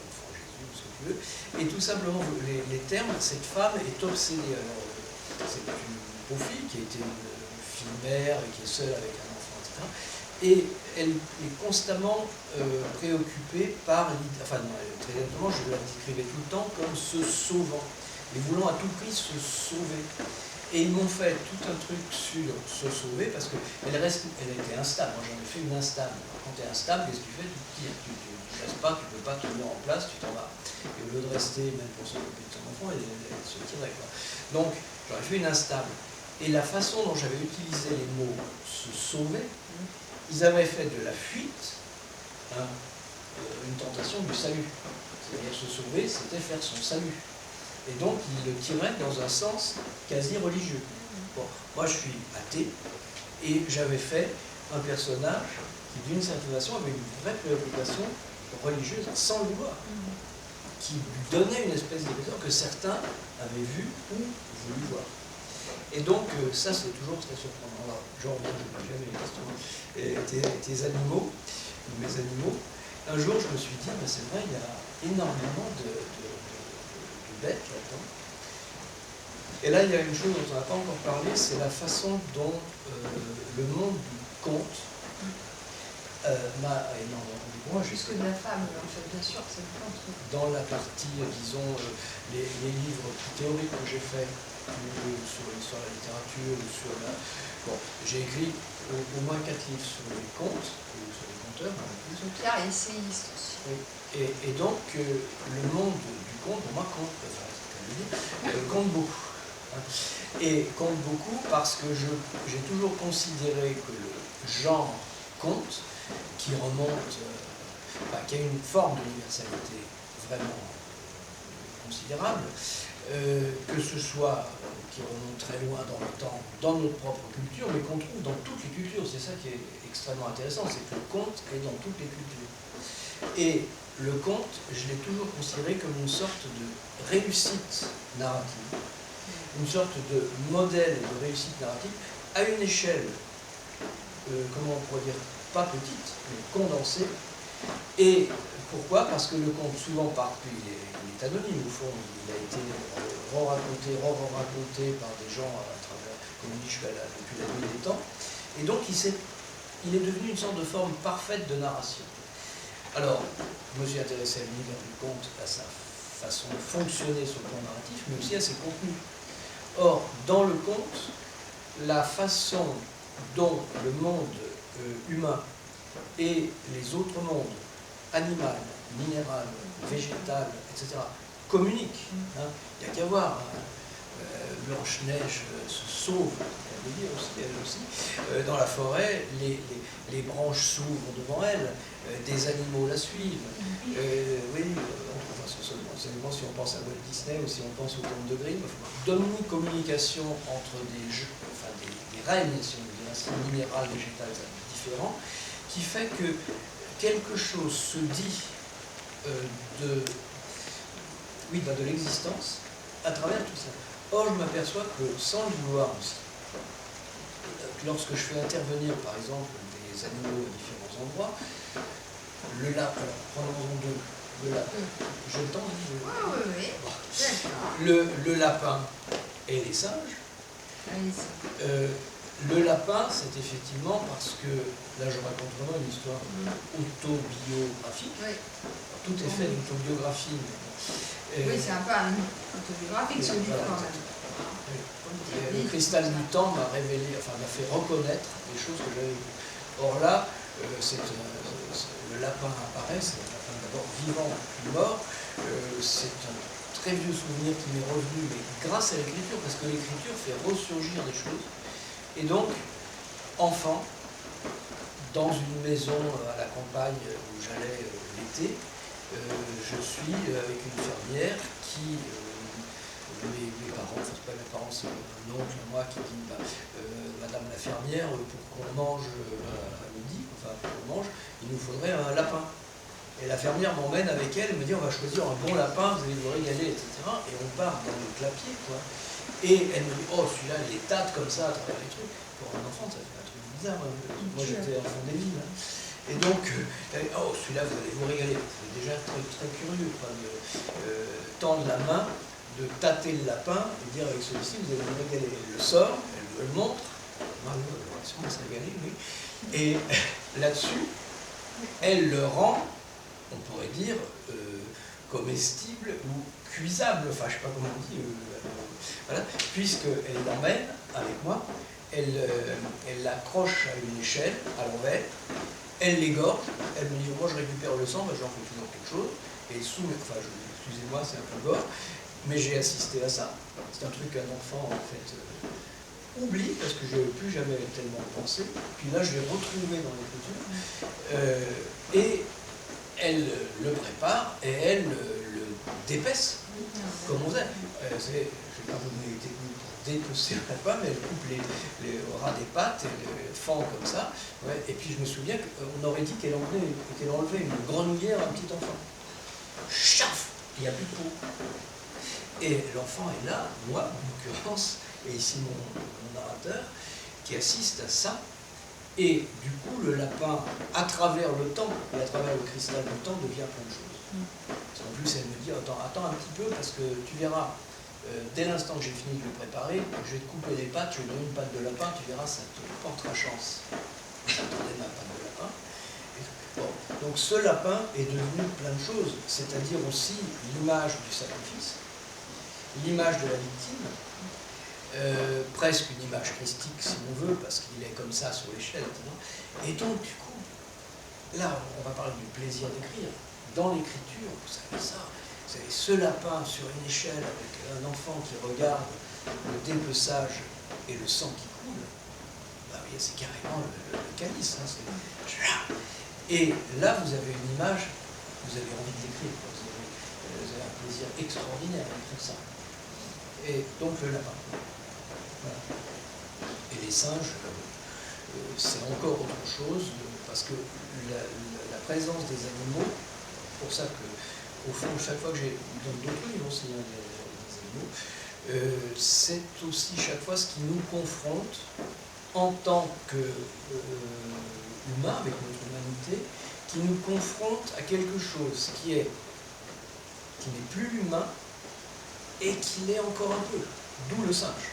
enfant Jésus, ce que tu veux, et tout simplement, les termes, cette femme est obsédée. Alors, c'est une pauvre fille qui a été une fille mère et qui est seule avec un enfant, etc. Et elle est constamment préoccupée par, enfin non, très exactement, je la décrivais tout le temps comme se sauvant, et voulant à tout prix se sauver. Et ils m'ont fait tout un truc sur se sauver, parce qu'elle était instable. Moi j'en ai fait une instable. Alors, quand tu es instable, qu'est-ce que tu fais? Tu tires, tu ne restes pas, tu ne peux pas tenir en place, tu t'en vas. Et au lieu de rester, même pour s'occuper de son enfant, elle se tirait, quoi. Donc j'en ai fait une instable. Et la façon dont j'avais utilisé les mots se sauver, ils avaient fait de la fuite une tentation du salut. C'est-à-dire se sauver, c'était faire son salut. Et donc, il le tirait dans un sens quasi religieux. Bon, moi, je suis athée, et j'avais fait un personnage qui, d'une certaine façon, avait une vraie préoccupation religieuse, sans le vouloir, qui lui donnait une espèce d'épaisseur que certains avaient vu ou voulu voir. Et donc, ça, c'est toujours très surprenant. Alors, je reviens, j'avais les questions. Tes animaux, mes animaux, un jour, je me suis dit, ben, c'est vrai, il y a énormément de bêtes là-dedans. Et là, il y a une chose dont on n'a pas encore parlé, c'est la façon dont le monde du conte m'a énormément rendu compte. Plus que de la femme, en fait, bien sûr, c'est le conte. Dans la partie, disons, les livres théoriques que j'ai faits, sur l'histoire de la littérature, ou sur la... Bon, j'ai écrit au moins 4 livres sur les contes, ou sur les conteurs, en plus. Donc Pierre est essayiste aussi. Oui. Et donc, le monde du conte, pour moi, compte, enfin, compte beaucoup. Hein. Et compte beaucoup parce que j'ai toujours considéré que le genre conte, qui remonte, enfin, qui a une forme d'universalité vraiment considérable, que ce soit qui remonte très loin dans le temps, dans notre propre culture, mais qu'on trouve dans toutes les cultures. C'est ça qui est extrêmement intéressant, c'est que le conte est dans toutes les cultures. Et le conte, je l'ai toujours considéré comme une sorte de réussite narrative, une sorte de modèle de réussite narrative à une échelle, comment on pourrait dire, pas petite, mais condensée. Et pourquoi? Parce que le conte, souvent, il est anonyme, au fond, il a été re-raconté par des gens à travers, comme on dit, depuis la nuit des temps. Et donc, il est devenu une sorte de forme parfaite de narration. Alors, je me suis intéressé à l'univers du conte, à sa façon de fonctionner sur le plan narratif, mais aussi à ses contenus. Or, dans le conte, la façon dont le monde humain et les autres mondes, animal, minéral, végétal, etc., communiquent. Hein. Il n'y a qu'à voir. Blanche-Neige se sauve, elle le dit aussi, elle aussi, dans la forêt, les branches s'ouvrent devant elle, des animaux la suivent. Oui, seulement si on pense à Walt Disney ou si on pense au conte de Grimm, d'omnicommunication entre des règnes, si on veut dire ainsi, minéral, végétal, différents, qui fait que quelque chose se dit de l'existence à travers tout ça. Or, je m'aperçois que, sans le vouloir aussi, lorsque je fais intervenir, par exemple, des animaux à différents endroits, le lapin, prenons-en deux, le lapin, je le tends, le lapin et les singes. Le lapin, c'est effectivement parce que, là je raconte vraiment une histoire autobiographique, tout est fait d'autobiographie. Oui, c'est un peu autobiographique ce livre quand même. Et le cristal du temps m'a révélé, enfin m'a fait reconnaître des choses que j'avais vues. Or là, le lapin apparaît, c'est un lapin d'abord vivant puis mort. C'est un très vieux souvenir qui m'est revenu, mais grâce à l'écriture, parce que l'écriture fait ressurgir des choses. Et donc, enfant, dans une maison à la campagne où j'allais l'été, je suis avec une fermière qui, mes parents, enfin c'est pas mes parents, c'est un oncle à moi qui dit Madame la fermière, pour qu'on mange à midi, enfin pour qu'on mange, il nous faudrait un lapin. Et la fermière m'emmène avec elle, elle me dit on va choisir un bon lapin, vous allez vous régaler, etc. Et on part dans le clapier, quoi. Et elle me dit oh celui-là il est tâte comme ça à travers les trucs. Pour un enfant ça fait un truc bizarre. Moi j'étais enfant des villes. Hein. Et donc, oh celui-là vous allez vous régaler. C'est déjà très, très curieux, quoi, de tendre la main, de tâter le lapin et dire avec celui-ci vous allez vous régaler. Elle le sort, elle le montre, on va sûrement se régaler, oui. Et là-dessus, elle le rend, on pourrait dire, comestible ou cuisable, enfin je ne sais pas comment on dit, voilà, puisqu'elle l'emmène avec moi, elle l'accroche à une échelle, à l'envers, elle l'égorge, elle me dit moi je récupère le sang, ben, j'en fais toujours quelque chose, et enfin excusez-moi c'est un peu gore, mais j'ai assisté à ça, c'est un truc qu'un enfant en fait oublie, parce que je n'ai plus jamais tellement pensé, puis là je l'ai retrouvé dans l'écriture, et elle le prépare et elle le dépaisse, comme on faisait. Je ne vais pas vous donner les techniques pour dépecer un lapin, mais elle coupe les ras des pattes, elle le fend comme ça. Ouais. Et puis je me souviens qu'on aurait dit qu'elle enlevait une grenouillère à un petit enfant. Chaf, il n'y a plus de peau. Et l'enfant est là, moi en l'occurrence, et ici mon narrateur, qui assiste à ça. Et du coup, le lapin, à travers le temps, et à travers le cristal du temps, devient plein de choses. En plus, elle me dit, attends un petit peu, parce que tu verras, dès l'instant que j'ai fini de le préparer, je vais te couper les pattes, je vais te donner une patte de lapin, tu verras, ça te portera chance. J'attendais ma patte de lapin. Bon, donc ce lapin est devenu plein de choses, c'est-à-dire aussi l'image du sacrifice, l'image de la victime, presque une image christique si on veut, parce qu'il est comme ça sur l'échelle. Et donc du coup, là on va parler du plaisir d'écrire. Dans l'écriture, vous savez ça, vous savez ce lapin sur une échelle avec un enfant qui regarde le dépeçage et le sang qui coule, bah oui, c'est carrément le calice. Hein, et là vous avez une image, vous avez envie d'écrire, vous avez un plaisir extraordinaire à écrire ça. Et donc le lapin. Voilà. Et les singes, c'est encore autre chose, parce que la présence des animaux, pour ça que, au fond, chaque fois que j'ai dans d'autres livres aussi, hein, des animaux, c'est aussi chaque fois ce qui nous confronte en tant qu'humains, avec notre humanité, qui nous confronte à quelque chose qui n'est plus l'humain et qui l'est encore un peu, d'où le singe.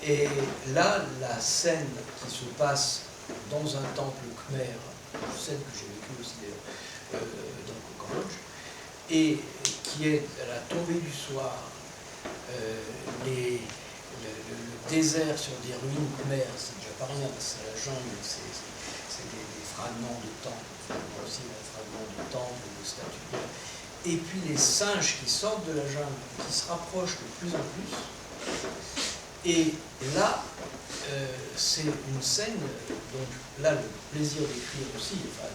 Et là, la scène qui se passe dans un temple khmer, une scène que j'ai vécue aussi d'ailleurs donc au Cambodge, et qui est à la tombée du soir, le désert sur des ruines khmer, c'est déjà pas rien, c'est la jungle, c'est des fragments de temples, aussi des fragments de temples, de statues. Et puis les singes qui sortent de la jungle, qui se rapprochent de plus en plus. Et là, c'est une scène, donc là, le plaisir d'écrire aussi, enfin,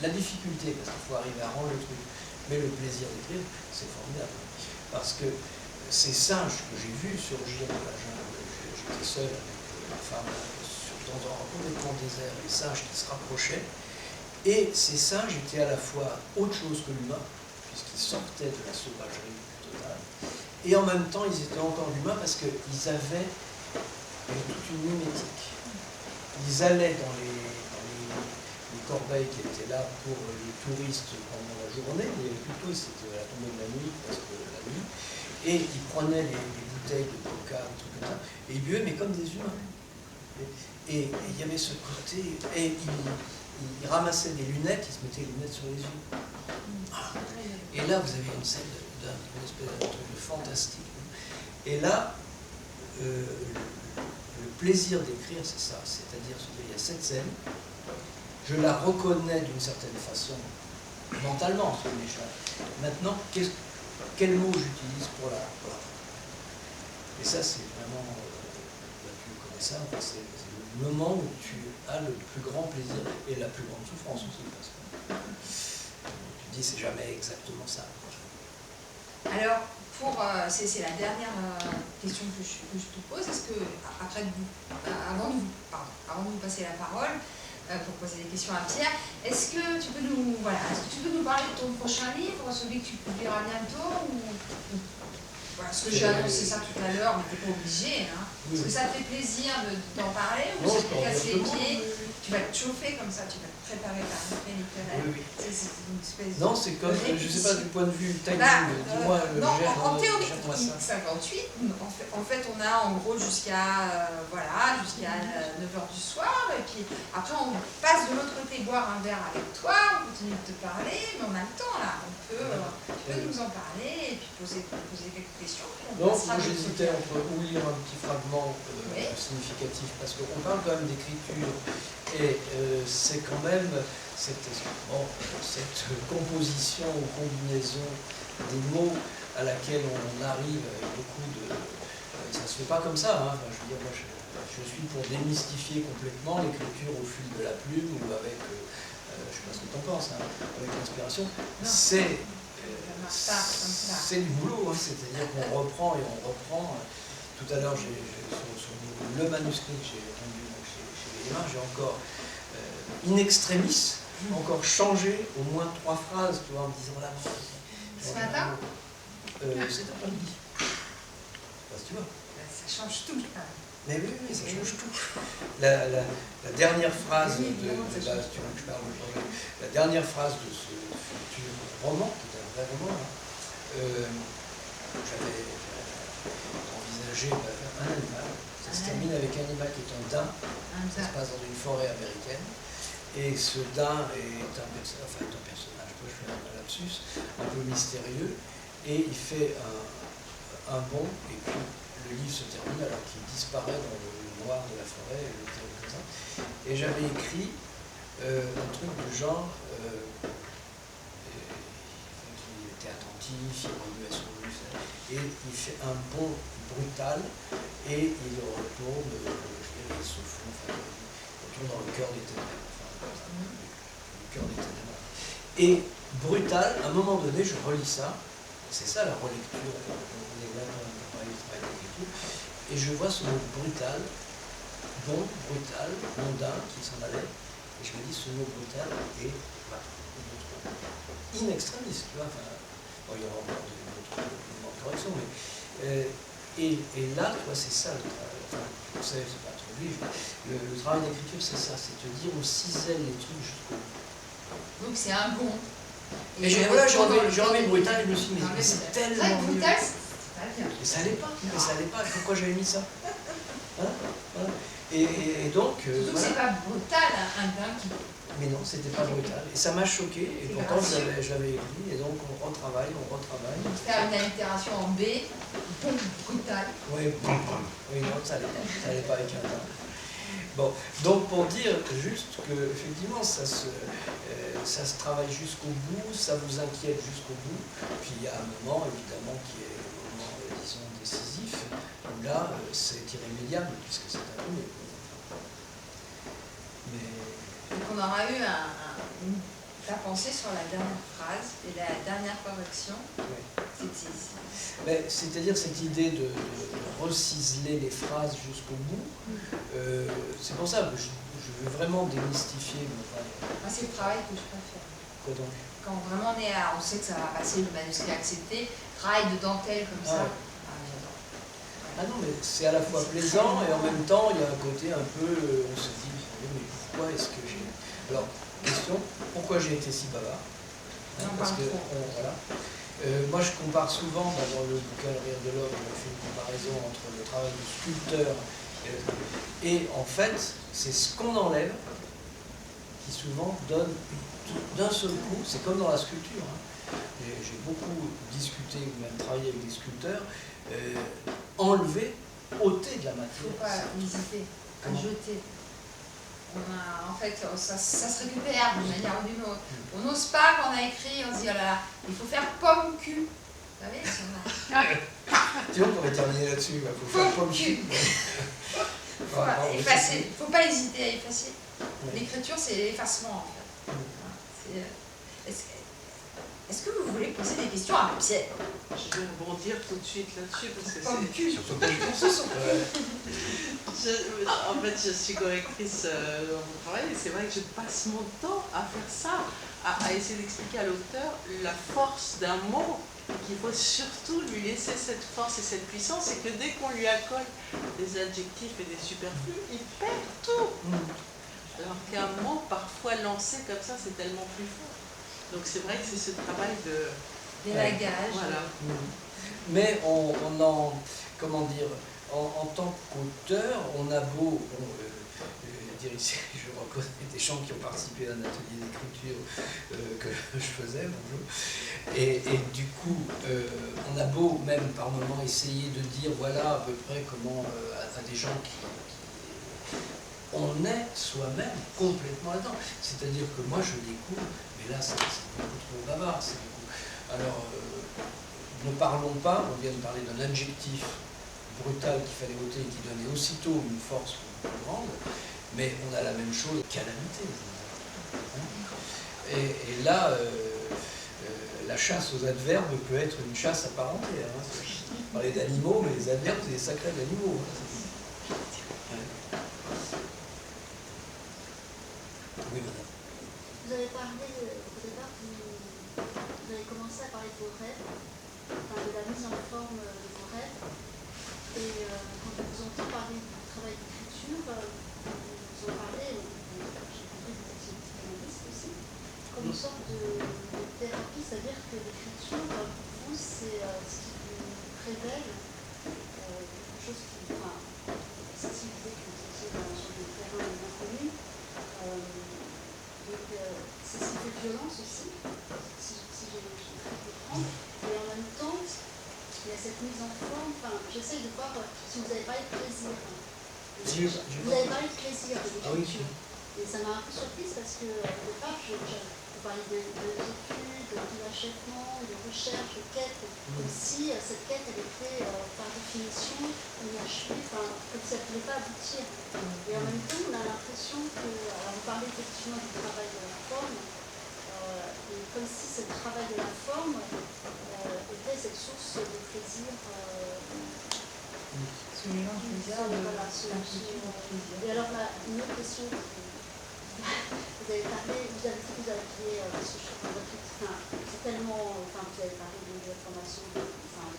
la difficulté, parce qu'il faut arriver à rendre le truc, mais le plaisir d'écrire, c'est formidable. Parce que ces singes que j'ai vus surgir de la jungle, j'étais seul avec ma femme dans un complètement désert, les singes qui se rapprochaient, et ces singes étaient à la fois autre chose que l'humain, puisqu'ils sortaient de la sauvagerie totale, et en même temps ils étaient encore humains parce qu'ils avaient toute une mimétique. Ils allaient dans les corbeilles qui étaient là pour les touristes pendant la journée, il y avait plus de touristes, c'était à la tombée de la nuit, parce que la nuit, et ils prenaient les bouteilles de coca, des trucs comme ça, et ils buvaient mais comme des humains. Et il y avait ce côté, et ils ramassaient des lunettes, ils se mettaient les lunettes sur les yeux. Et là, vous avez une scène d'une espèce de truc fantastique. Et là, le plaisir d'écrire, c'est ça. C'est-à-dire, il y a cette scène, je la reconnais d'une certaine façon, mentalement, sur les choses. Maintenant, quel mot j'utilise pour la Et ça, c'est vraiment, tu connais ça, enfin, c'est le moment où tu as le plus grand plaisir et la plus grande souffrance aussi. Parce que tu te dis, c'est jamais exactement ça. Alors, c'est la dernière question que je te pose. Est-ce que, avant de vous passer la parole, pour poser des questions à Pierre, est-ce que tu peux nous parler de ton prochain livre, celui que tu publieras bientôt, ou voilà, parce que j'ai annoncé ça tout à l'heure, mais tu n'es pas obligé. Hein. Oui. Est-ce que ça te fait plaisir d'en parler, ou ça te casse les pieds? Tu vas te chauffer comme ça, tu vas te préparer ta rentrée littéraire. Oui. C'est une espèce Non, c'est comme, je ne sais pas, du point de vue timing, dis-moi le non, gère, en théorie, gère-moi ça. 58, en fait, on a en gros jusqu'à 9h du soir, et puis après on passe de l'autre côté boire un verre avec toi, on continue de te parler, mais on a le temps là, tu peux nous en parler, et puis poser quelques questions. Non, moi j'hésitais entre ou lire un petit fragment significatif, parce qu'on parle quand même d'écriture, et c'est quand même cette composition ou combinaison des mots à laquelle on arrive avec beaucoup de... ça se fait pas comme ça, hein. Enfin, je veux dire, moi je suis pour démystifier complètement l'écriture au fil de la plume ou avec, je sais pas ce que tu en penses, hein, avec l'inspiration. C'est du boulot, hein. C'est-à-dire qu'on reprend et on reprend. Tout à l'heure, sur le manuscrit que j'ai rendu chez Gallimard, j'ai encore, in extremis, encore changé au moins 3 phrases, tu vois, en me disant là. Ce matin cet après-midi. Je sais pas si tu vois. Ça change tout. Mais oui, ça change tout. La dernière phrase la dernière phrase de ce futur roman, qui est un vrai roman, hein, j'avais envisagé un animal. Ça se termine avec un animal qui est un daim. Ça se passe dans une forêt américaine. Et ce daim est un personnage, je fais un lapsus, un peu mystérieux, et il fait un bond, et puis le livre se termine alors qu'il disparaît dans le noir de la forêt, comme ça. Et j'avais écrit un truc du genre, il était attentif, il remuait son livre, et il fait un bond brutal, et il retourne, il se fout, il retourne dans le cœur des ténèbres. Le cœur des ténèbres. Et brutal, à un moment donné, je relis ça, c'est ça la relecture, on est là dans le travail d'écriture, et je vois ce mot brutal, bon, brutal, mondain, qui s'en allait, et je me dis ce mot brutal est in extremis, tu vois, enfin, bon, il y aura encore d'autres corrections, mais et là, tu vois, c'est ça le travail, enfin, c'est pas trop obligé, le travail d'écriture, c'est ça, c'est te dire on cisèle les trucs jusqu'au bout. Donc c'est un bon. Et j'ai enlevé brutal, je me suis dit, mais c'est tellement mieux. Brutal, c'est pas bien. Mais ça allait pas, pourquoi j'avais mis ça, hein, voilà. Et donc... Surtout que c'est pas brutal, un daim qui... Mais non, c'était pas brutal. Et ça m'a choqué, et pourtant je l'avais écrit, et donc on retravaille. Faire une allitération en B, bon, brutal. Oui, non, ça allait pas avec un daim. Bon, donc pour dire juste que effectivement ça se travaille jusqu'au bout, ça vous inquiète jusqu'au bout, puis il y a un moment évidemment qui est le moment, disons, décisif, où là c'est irrémédiable puisque c'est un peu. Mais... Donc on aura eu ta pensée sur la dernière phrase et la dernière correction, c'est-à-dire cette idée de reciseler les phrases jusqu'au bout, c'est pour ça que je veux vraiment démystifier. Moi, c'est le travail que je préfère. Quoi donc? Quand vraiment on sait que ça va passer, le manuscrit accepté, travail de dentelle comme ça. J'adore. Ah non, mais c'est à la fois plaisant et en même temps, il y a un côté un peu, on se dit, mais pourquoi est-ce que j'ai... Alors, question, pourquoi j'ai été si bavard? Parce que, voilà. Moi, je compare souvent, dans le bouquin Le Rire de l'homme, on fait une comparaison entre le travail du sculpteur et en fait, c'est ce qu'on enlève qui souvent donne d'un seul coup, c'est comme dans la sculpture, hein, j'ai beaucoup discuté ou même travaillé avec des sculpteurs, enlever, ôter de la Il ne matière. faut pas hésiter à Comment? jeter. En fait, ça se récupère d'une manière ou d'une autre. On n'ose pas quand on a écrit, on se dit, oh là là, il faut faire pomme ou cul. Vous savez, Tu vois, on pourrait terminer là-dessus. Il faut faire pomme cul. Il faut effacer. Il ne faut pas hésiter à effacer. L'écriture, c'est l'effacement, en fait. Est-ce que vous voulez poser des questions à Pierre? Je vais rebondir tout de suite là-dessus parce que Pomme c'est... cul. En fait, je suis correctrice dans mon travail et c'est vrai que je passe mon temps à faire ça, à essayer d'expliquer à l'auteur la force d'un mot, qu'il faut surtout lui laisser cette force et cette puissance, et que dès qu'on lui accole des adjectifs et des superflus, il perd tout. Alors qu'un mot, parfois lancé comme ça, c'est tellement plus fort. Donc c'est vrai que c'est ce travail de... D'élagage. Voilà. Mais on en, comment dire, en tant qu'auteur, on a beau, dire ici, je reconnais des gens qui ont participé à un atelier d'écriture que je faisais, bonjour, et du coup, on a beau même par moments essayer de dire, voilà à peu près comment, à des gens qui on est soi-même complètement là-dedans. C'est-à-dire que moi je découvre, mais là c'est beaucoup trop bavard, c'est beaucoup. Alors, ne parlons pas, on vient de parler d'un adjectif brutal qu'il fallait ôter et qui donnait aussitôt une force plus grande, mais on a la même chose, calamité. Et là, la chasse aux adverbes peut être une chasse à part entière. On parlait d'animaux, mais les adverbes, c'est des sacrés d'animaux. Oui, madame. Vous avez parlé au départ, vous avez commencé à parler de vos rêves, enfin, de la mise en forme de vos rêves. Et quand on vous entend parler du travail d'écriture, vous en parlez, j'ai compris que vous étiez psychanalyste aussi, comme une sorte de thérapie, c'est-à-dire que l'écriture, pour vous, c'est ce qui vous révèle quelque chose qui, enfin, si vous dites que vous étiez sur des terrains inconnus, donc c'est ce qui fait violence aussi, si j'ai compris comprendre. Et en même temps, il y a cette mise en forme, enfin, j'essaye de voir si vous avez parlé de plaisir. Vous avez parlé de plaisir de l'écriture. Et ça m'a un peu surprise parce que au départ, vous parliez d'études, d'achèvement, de recherche, de quête, comme si cette quête elle était par définition inachevée, enfin, comme si elle ne pouvait pas aboutir. Et en même temps, on a l'impression que, alors vous parlez effectivement du travail de la forme, et comme si ce travail de la forme était cette source de plaisir. Ce mélange bizarre de l'intuition et plaisir. Et alors, une autre question. Vous avez parlé, vous avez dit que vous aviez, parce que je trouve que c'est tellement, enfin, vous avez parlé de la formation, enfin,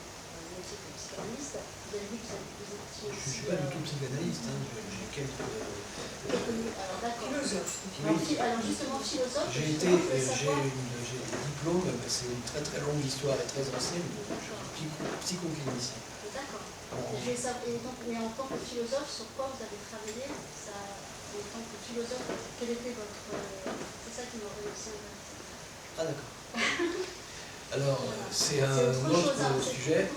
métier de psychanalyste, vous avez dit que vous étiez aussi... Je ne suis pas du tout psychanalyste, hein, j'ai quelques... Alors d'accord. Philosophe. Oui. Alors justement, philosophe... J'ai des diplômes, c'est une très très longue histoire et très ancienne, je suis psychoclinicien. D'accord. Et donc, mais en tant que philosophe, sur quoi vous avez travaillé ça, en tant que philosophe, quel était votre... c'est ça qui m'aurait aussi intéressé. Ah d'accord. Alors, c'est un autre sujet.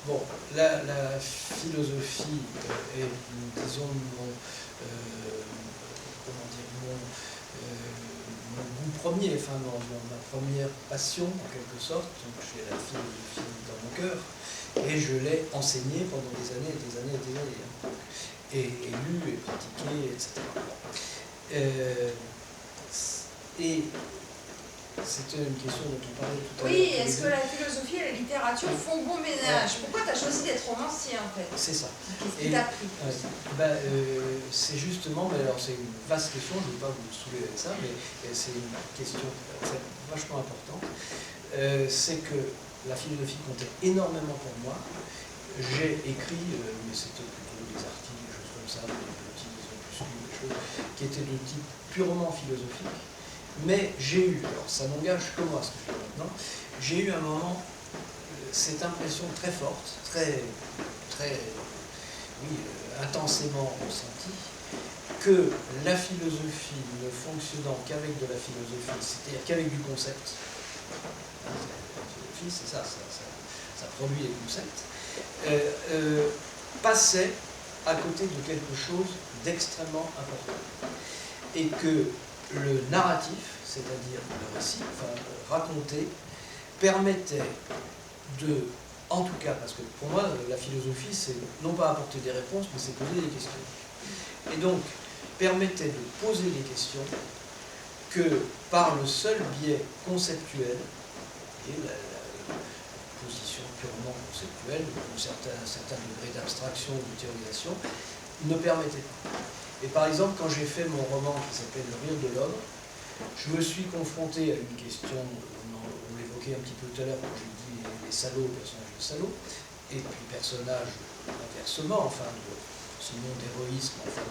Bon, la philosophie est, disons, mon goût premier, enfin, ma première passion, en quelque sorte. Donc, j'ai la philosophie dans mon cœur, et je l'ai enseignée pendant des années et des années et des années. Et lu et pratiqué, etc. Et c'était une question dont on parlait tout à l'heure. Oui, est-ce que la philosophie et la littérature font bon ménage? Pourquoi tu as choisi d'être romancier en fait? C'est ça. Qu'est-ce qui t'a pris? C'est justement, mais alors c'est une vaste question, je ne vais pas vous saouler avec ça, mais c'est une question vachement importante. C'est que la philosophie comptait énormément pour moi. J'ai écrit, mais c'était plutôt des articles, des choses comme ça, des petits opuscules, des choses qui étaient de type purement philosophique. Mais j'ai eu, alors ça n'engage que moi ce que je fais maintenant, j'ai eu un moment cette impression très forte, très intensément ressentie, que la philosophie ne fonctionnant qu'avec de la philosophie, c'est-à-dire qu'avec du concept, la philosophie c'est ça, ça produit des concepts, passait à côté de quelque chose d'extrêmement important. Et que le narratif, c'est-à-dire le récit, enfin raconter, permettait de, en tout cas, parce que pour moi, la philosophie, c'est non pas apporter des réponses, mais c'est poser des questions. Et donc, permettait de poser des questions que par le seul biais conceptuel, et la position purement conceptuelle, un certain degré d'abstraction ou de théorisation, ne permettait pas. Et par exemple, quand j'ai fait mon roman qui s'appelle Le Rire de l'Homme, je me suis confronté à une question, on l'évoquait un petit peu tout à l'heure quand j'ai dit les salauds, personnages de salauds, et puis personnages inversement, enfin, sinon d'héroïsme, enfin,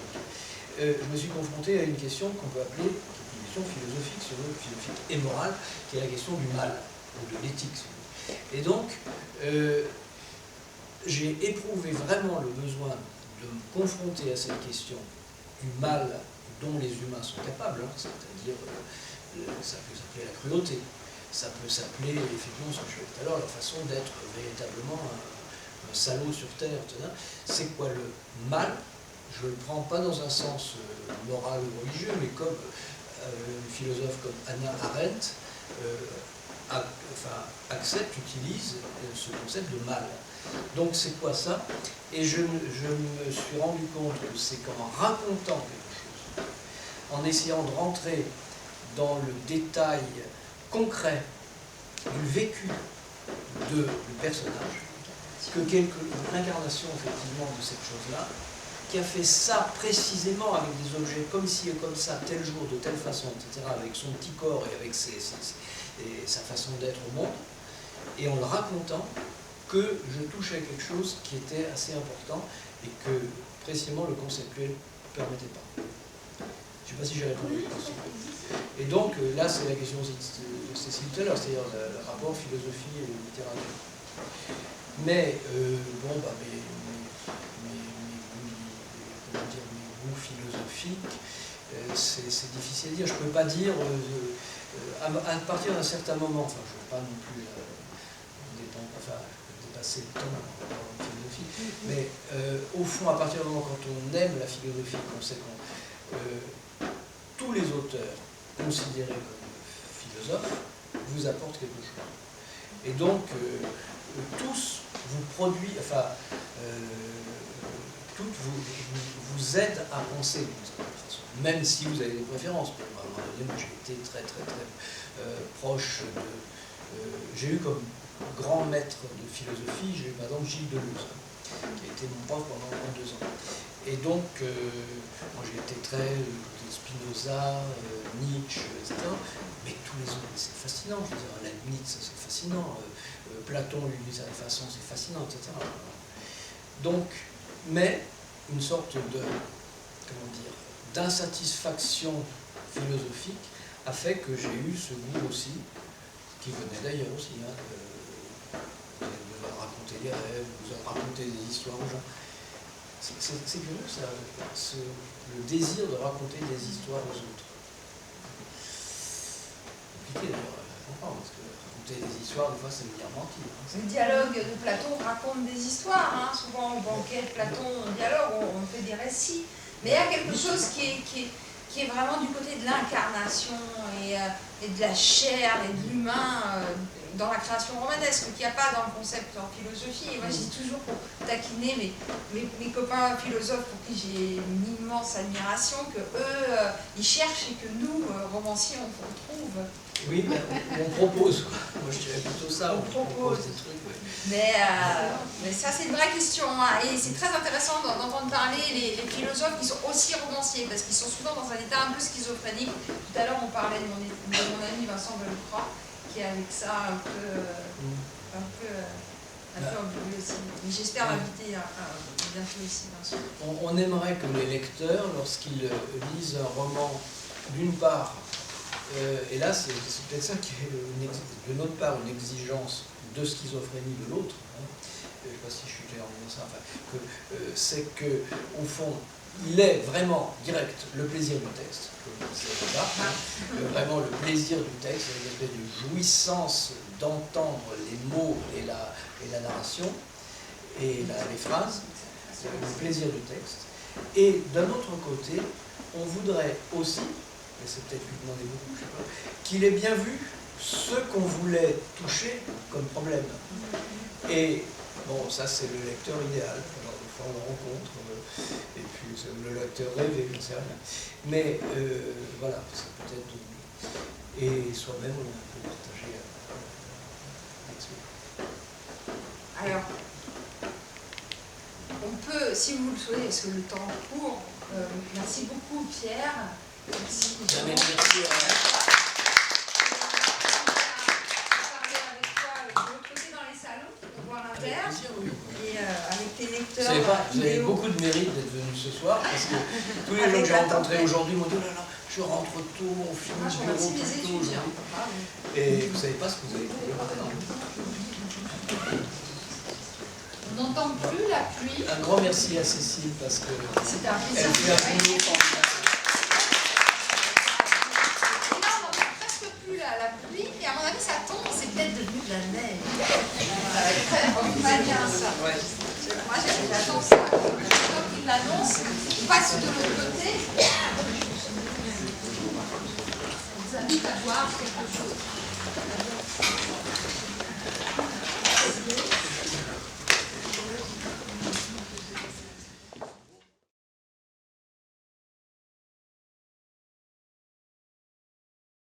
je me suis confronté à une question qu'on peut appeler, qui est une question philosophique, philosophique et morale, qui est la question du mal, ou de l'éthique. Et donc, j'ai éprouvé vraiment le besoin de me confronter à cette question du mal dont les humains sont capables, hein, c'est-à-dire, ça peut s'appeler la cruauté, ça peut s'appeler, effectivement, ce que je disais tout à l'heure, la façon d'être véritablement un salaud sur Terre, etc. C'est quoi le mal? Je ne le prends pas dans un sens moral ou religieux, mais comme une philosophe comme Hannah Arendt accepte, utilise ce concept de mal. Donc c'est quoi ça? Et je me suis rendu compte que c'est qu'en racontant quelque chose, en essayant de rentrer dans le détail concret du vécu du personnage, que l'incarnation effectivement de cette chose-là, qui a fait ça précisément avec des objets comme ci et comme ça, tel jour, de telle façon, etc., avec son petit corps et avec sa façon d'être au monde, et en le racontant, que je touchais à quelque chose qui était assez important et que précisément le conceptuel ne permettait pas. Je ne sais pas si j'ai répondu à la question. Et donc là, c'est la question aussi de Cécile tout à l'heure, c'est-à-dire le rapport philosophie et littérature. Mais bon, bah, mes goûts philosophiques, c'est difficile à dire. Je ne peux pas dire à partir d'un certain moment, enfin, je ne veux pas non plus dépasser le temps en philosophie, mais au fond, à partir du moment quand on aime la philosophie, qu'on sait que tous les auteurs considérés comme philosophes vous apportent quelque chose. Et donc, tous vous produisent, enfin, toutes vous aident à penser d'une certaine façon, même si vous avez des préférences. À un moment donné, moi j'ai été très proche de... j'ai eu comme grand maître de philosophie, j'ai eu par exemple Gilles Deleuze, qui a été mon prof pendant 2 ans. Et donc, moi j'ai été très Spinoza, Nietzsche, etc. Mais tous les autres, c'est fascinant. Je veux dire, Leibniz, c'est fascinant. Platon, lui, d'une certaine façon, c'est fascinant, etc. Donc, mais une sorte de, comment dire, d'insatisfaction philosophique a fait que j'ai eu ce goût aussi, qui venait d'ailleurs aussi, de raconter les rêves, de raconter des histoires aux gens. C'est curieux, ça, le désir de raconter des histoires aux autres. Compliqué d'ailleurs à comprendre, parce que raconter des histoires, des fois, c'est me dire mentir. Le dialogue de Platon raconte des histoires, hein. Souvent au banquet de Platon, on dialogue, on fait des récits. Mais il y a quelque chose qui est vraiment du côté de l'incarnation et de la chair et de l'humain dans la création romanesque, qu'il n'y a pas dans le concept en philosophie. Et moi, je dis toujours pour taquiner mes copains philosophes pour qui j'ai une immense admiration, que eux, ils cherchent et que nous, romanciers, on retrouve. Oui, mais on propose, quoi. Moi, je dirais plutôt ça, on propose des trucs. Ouais. Mais ça, c'est une vraie question, hein. Et c'est très intéressant d'entendre parler les philosophes qui sont aussi romanciers, parce qu'ils sont souvent dans un état un peu schizophrénique. Tout à l'heure, on parlait de mon ami Vincent Bellecroix, qui est avec ça un peu ambigu aussi. Mais j'espère l'inviter bientôt ici, Vincent. On aimerait que les lecteurs, lorsqu'ils lisent un roman, d'une part, et là, c'est peut-être ça qui est de notre part une exigence de schizophrénie de l'autre. Hein. Je ne sais pas si je suis clair en disant ça. Enfin, c'est que, au fond, il est vraiment direct le plaisir du texte, c'est là, vraiment le plaisir du texte, une espèce de jouissance d'entendre les mots et la narration, et les phrases, le plaisir du texte. Et d'un autre côté, on voudrait aussi, et c'est peut-être lui demander beaucoup, je sais pas, qu'il ait bien vu ce qu'on voulait toucher comme problème. Et bon, ça c'est le lecteur idéal. Alors, des fois on le rencontre, et puis c'est le lecteur rêvé, je ne sais rien. Mais voilà, c'est peut-être. Et soi-même, on peut partager l'expérience. Alors, on peut, si vous le souhaitez, parce que le temps court, merci beaucoup Pierre. Merci beaucoup. Jamais merci Parler avec toi de l'autre côté dans les salons, pour boire un verre, oui. et avec tes lecteurs. Vous avez vidéo. beaucoup de mérite d'être venu ce soir, parce que tous les gens que j'ai rencontrés aujourd'hui m'ont dit oh là là, je rentre tôt, on finit Moi, je le bureau remercie mes plus tôt étudiants. aujourd'hui. Bravo. Et vous ne savez pas ce que vous avez fait maintenant. On n'entend plus la pluie. Un grand merci à Cécile parce que C'était un plaisir. elle fait un boulot formidable. Et là, on n'entend presque plus la pluie, et à mon avis, ça tombe, c'est peut-être devenu de la neige. On va bien ça. Moi, j'attends ça. Comme il l'annonce, on passe de l'autre côté. On vous invite à voir quelque chose.